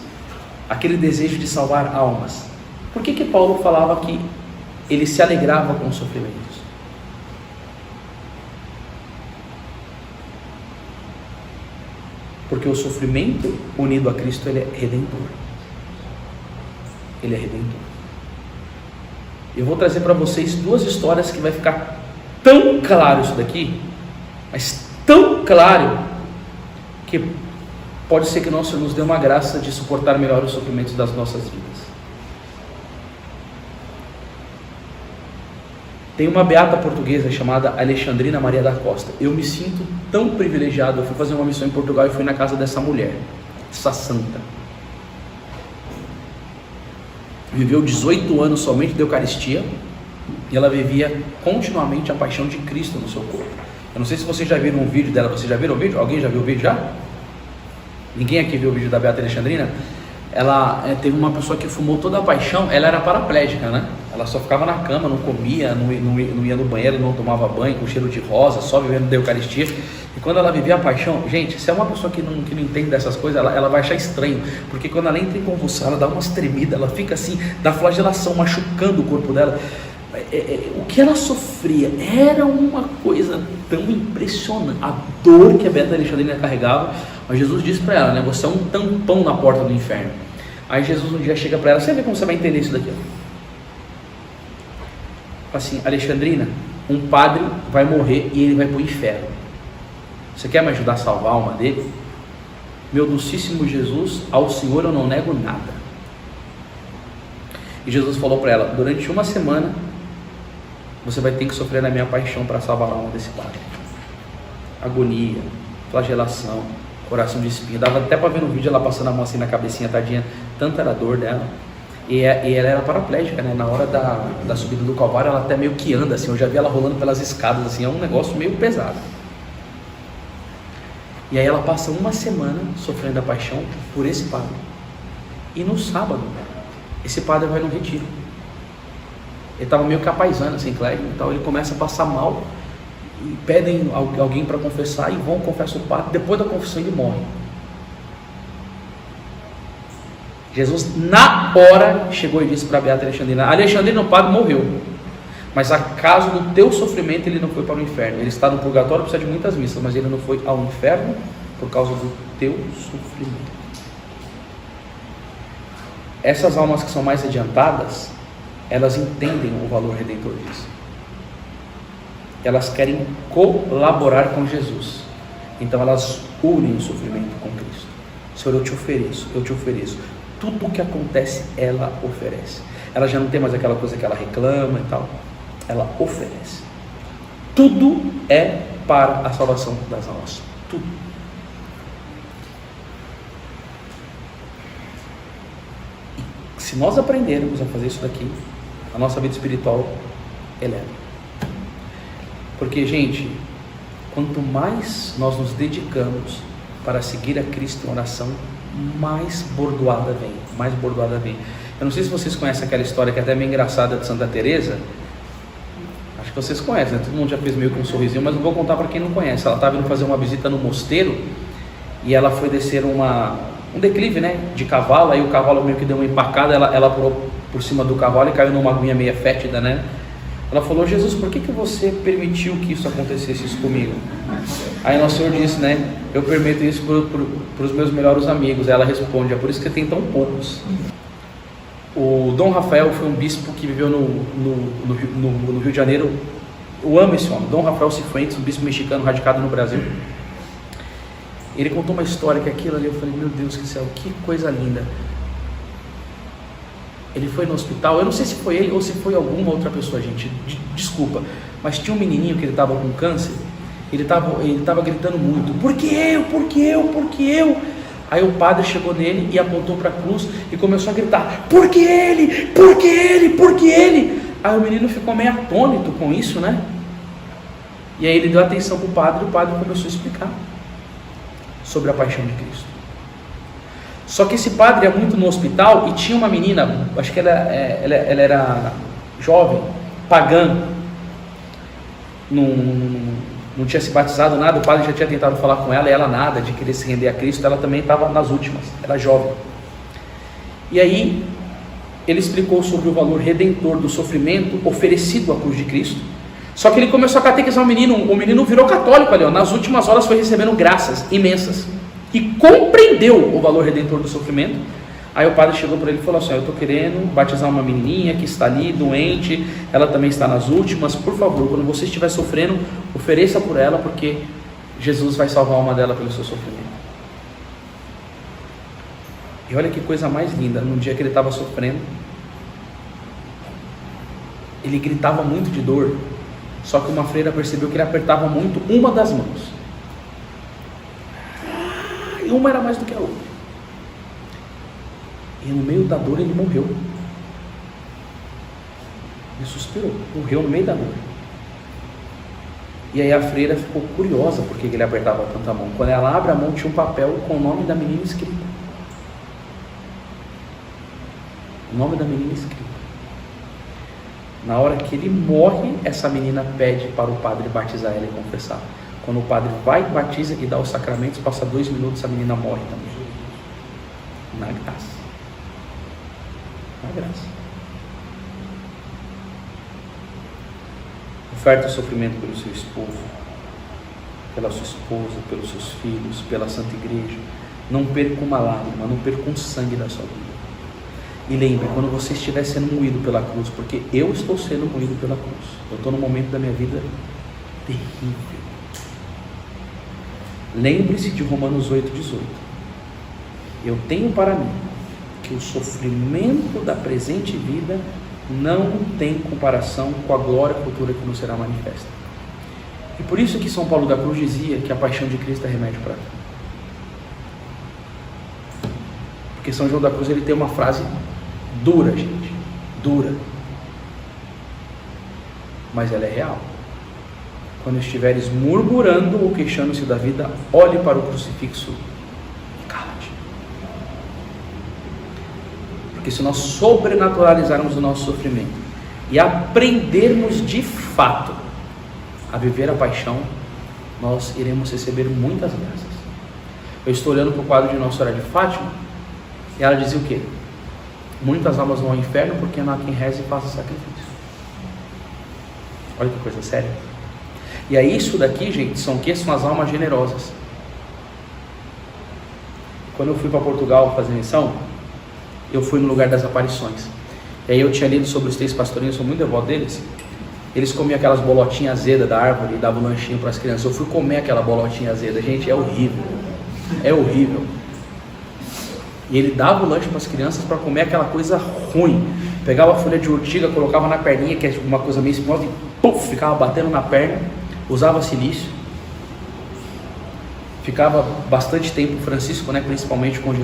aquele desejo de salvar almas. Por que Paulo falava que ele se alegrava com os sofrimentos? Porque o sofrimento unido a Cristo, ele é redentor. Ele é redentor. Eu vou trazer para vocês duas histórias que vai ficar tão claro isso daqui, mas tão claro, que pode ser que o Senhor nos dê uma graça de suportar melhor os sofrimentos das nossas vidas. Tem uma beata portuguesa chamada Alexandrina Maria da Costa. Eu me sinto tão privilegiado. Eu fui fazer uma missão em Portugal e fui na casa dessa mulher, essa santa. Viveu 18 anos somente de Eucaristia, e ela vivia continuamente a paixão de Cristo no seu corpo. Eu não sei se vocês já viram um vídeo dela. Vocês já viram o vídeo? Alguém já viu o vídeo já? Ninguém aqui viu o vídeo da Beata Alexandrina? Ela teve uma pessoa que fumou toda a paixão. Ela era paraplégica, né? Ela só ficava na cama, não comia, não ia no banheiro, não tomava banho, com cheiro de rosa, só vivendo da Eucaristia. E quando ela vivia a paixão, gente, se é uma pessoa que não entende dessas coisas, ela vai achar estranho, porque quando ela entra em convulsão, ela dá umas tremidas, ela fica assim, da flagelação, machucando o corpo dela. O que ela sofria era uma coisa tão impressionante, a dor que a Beata Alexandrina carregava. Mas Jesus disse para ela, né, você é um tampão na porta do inferno. Aí Jesus um dia chega para ela: você vê como você vai entender isso daqui, ó. Assim: Alexandrina, um padre vai morrer e ele vai para o inferno. Você quer me ajudar a salvar a alma dele? Meu docíssimo Jesus, ao Senhor eu não nego nada. E Jesus falou para ela: durante uma semana você vai ter que sofrer na minha paixão para salvar a alma desse padre. Agonia, flagelação, coração de espinho. Dava até para ver no vídeo ela passando a mão assim na cabecinha, tadinha, tanta era a dor dela. E ela era paraplégica, né? Na hora da subida do Calvário ela até meio que anda assim. Eu já vi ela rolando pelas escadas assim, é um negócio meio pesado. E aí ela passa uma semana sofrendo a paixão por esse padre. E no sábado esse padre vai no retiro. Ele estava meio capaisano, assim, clérigo e tal. Ele começa a passar mal e pedem alguém para confessar e vão confessar o padre. Depois da confissão ele morre. Jesus na hora chegou e disse para Beata Alexandrina: Alexandrina, o padre morreu, mas a causa do teu sofrimento ele não foi para o inferno. Ele está no purgatório, precisa de muitas missas, mas ele não foi ao inferno por causa do teu sofrimento. Essas almas que são mais adiantadas, elas entendem o valor redentor disso. Elas querem colaborar com Jesus. Então elas unem o sofrimento com Cristo. Senhor, eu te ofereço. Tudo o que acontece, ela oferece. Ela já não tem mais aquela coisa que ela reclama e tal. Ela oferece. Tudo é para a salvação das almas. Tudo. E se nós aprendermos a fazer isso daqui, a nossa vida espiritual eleva. Porque, gente, quanto mais nós nos dedicamos para seguir a Cristo em oração, mais bordoada vem. Eu não sei se vocês conhecem aquela história que é até meio engraçada de Santa Teresa. Acho que vocês conhecem, né? Todo mundo já fez meio com um sorrisinho, mas não vou contar para quem não conhece. Ela estava indo fazer uma visita no mosteiro e ela foi descer um declive, né, de cavalo. Aí o cavalo meio que deu uma empacada, ela pulou por cima do cavalo e caiu numa aguinha meio fétida, né? Ela falou: Jesus, por que você permitiu que isso acontecesse isso comigo? Aí Nosso Senhor disse, né: eu permito isso para os meus melhores amigos. Aí ela responde: é por isso que você tem tão poucos. O Dom Rafael foi um bispo que viveu no Rio de Janeiro. Eu amo esse homem, Dom Rafael Cifuentes, um bispo mexicano radicado no Brasil. Ele contou uma história que aquilo ali, eu falei: meu Deus do céu, que coisa linda. Ele foi no hospital, eu não sei se foi ele ou se foi alguma outra pessoa, gente, desculpa, mas tinha um menininho que ele estava com câncer. Ele estava gritando muito: por que eu? Aí o padre chegou nele e apontou para a cruz e começou a gritar: por que ele? Aí o menino ficou meio atônito com isso, né? E aí ele deu atenção para o padre e o padre começou a explicar sobre a paixão de Cristo. Só que esse padre ia muito no hospital e tinha uma menina, acho que ela era jovem, pagã, não tinha se batizado nada. O padre já tinha tentado falar com ela e ela nada, de querer se render a Cristo. Ela também estava nas últimas, era jovem. E aí ele explicou sobre o valor redentor do sofrimento oferecido à cruz de Cristo. Só que ele começou a catequizar o menino virou católico ali, ó, nas últimas horas foi recebendo graças imensas e compreendeu o valor redentor do sofrimento. Aí o padre chegou para ele e falou assim: eu estou querendo batizar uma menininha que está ali, doente, ela também está nas últimas, por favor, quando você estiver sofrendo, ofereça por ela, porque Jesus vai salvar a alma dela pelo seu sofrimento. E olha que coisa mais linda, no dia que ele estava sofrendo, ele gritava muito de dor, só que uma freira percebeu que ele apertava muito uma das mãos, e uma era mais do que a outra. E no meio da dor ele morreu. Ele suspirou, morreu no meio da dor. E aí a freira ficou curiosa porque ele apertava tanto a mão. Quando ela abre a mão, tinha um papel com o nome da menina escrito. O nome da menina escrito. Na hora que ele morre, essa menina pede para o padre batizar ela e confessar. Quando o padre vai, batiza e dá os sacramentos, passa 2 minutos, a menina morre também. Na graça. Na graça. Oferta o sofrimento pelo seu esposo, pela sua esposa, pelos seus filhos, pela Santa Igreja. Não perca uma lágrima, não perca um sangue da sua vida. E lembre, quando você estiver sendo moído pela cruz, porque eu estou sendo moído pela cruz, eu estou num momento da minha vida terrível. Lembre-se de Romanos 8,18. Eu tenho para mim que o sofrimento da presente vida não tem comparação com a glória futura que nos será manifesta. E por isso que São Paulo da Cruz dizia que a paixão de Cristo é remédio para tudo. Porque São João da Cruz ele tem uma frase dura, gente, dura, mas ela é real. Quando estiveres murmurando ou queixando-se da vida, olhe para o crucifixo e cala-te. Porque se nós sobrenaturalizarmos o nosso sofrimento e aprendermos de fato a viver a paixão, nós iremos receber muitas graças. Eu estou olhando para o quadro de Nossa Senhora de Fátima e ela dizia o quê? Muitas almas vão ao inferno porque não há quem reze e faça sacrifício. Olha que coisa séria. E aí isso daqui, gente, são o quê? São as almas generosas. Quando eu fui para Portugal fazer missão, eu fui no lugar das aparições. E aí eu tinha lido sobre os 3 pastorinhos, eu sou muito devoto deles. Eles comiam aquelas bolotinhas azedas da árvore e davam um lanchinho para as crianças. Eu fui comer aquela bolotinha azeda. Gente, é horrível. É horrível. E ele dava o lanche para as crianças para comer aquela coisa ruim. Pegava a folha de urtiga, colocava na perninha, que é uma coisa meio espinhosa, e puf, ficava batendo na perna. Usava silício. Ficava bastante tempo, Francisco, né, principalmente com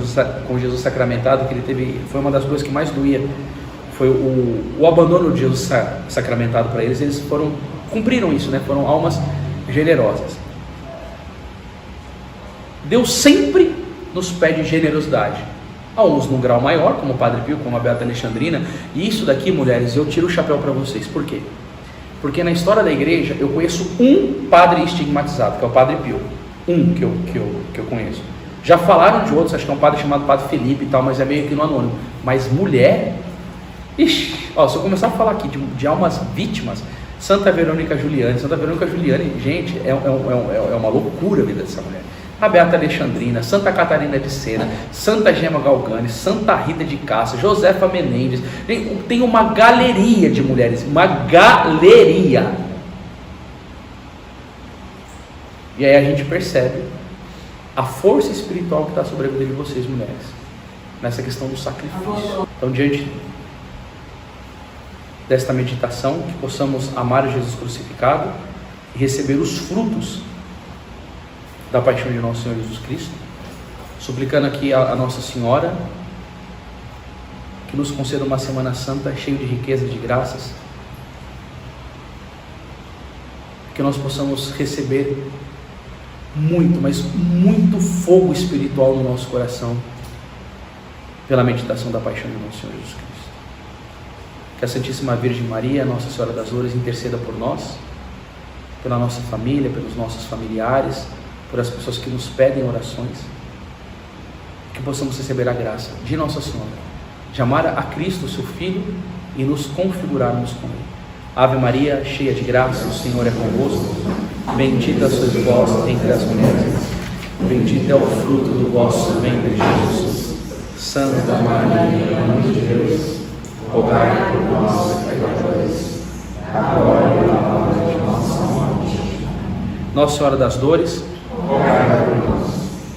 Jesus sacramentado, que ele teve, foi uma das coisas que mais doía. Foi o abandono de Jesus sacramentado para eles. Eles cumpriram isso, né? Foram almas generosas. Deus sempre nos pede generosidade. A uns num grau maior, como o Padre Pio, como a Beata Alexandrina. E isso daqui, mulheres, eu tiro o chapéu para vocês. Por quê? Porque na história da igreja eu conheço um padre estigmatizado, que é o Padre Pio. Um que eu conheço. Já falaram de outros, acho que é um padre chamado Padre Felipe e tal, mas é meio que no anônimo. Mas mulher... Ixi, ó, se eu começar a falar aqui de almas vítimas, Santa Verônica Juliane, gente, é uma loucura a vida dessa mulher. A Beata Alexandrina, Santa Catarina de Sena, Santa Gema Galgani, Santa Rita de Cássia, Josefa Menendez, tem uma galeria de mulheres, uma galeria. E aí a gente percebe a força espiritual que está sobre a vida de vocês, mulheres, nessa questão do sacrifício. Então, diante desta meditação, que possamos amar Jesus crucificado e receber os frutos da paixão de nosso Senhor Jesus Cristo, suplicando aqui a Nossa Senhora que nos conceda uma Semana Santa cheia de riqueza, de graças, que nós possamos receber muito, mas muito fogo espiritual no nosso coração pela meditação da paixão de nosso Senhor Jesus Cristo. Que a Santíssima Virgem Maria, Nossa Senhora das Dores, interceda por nós, pela nossa família, pelos nossos familiares, por as pessoas que nos pedem orações, que possamos receber a graça de Nossa Senhora, de amar a Cristo, seu Filho, e nos configurarmos com Ele. Ave Maria, cheia de graça, o Senhor é convosco, bendita sois vós entre as mulheres, bendito é o fruto do vosso ventre, Jesus. Santa Maria, Mãe de Deus, rogai por nós, pecadores, agora e na hora de nossa morte. Nossa Senhora das Dores, rogai por nós.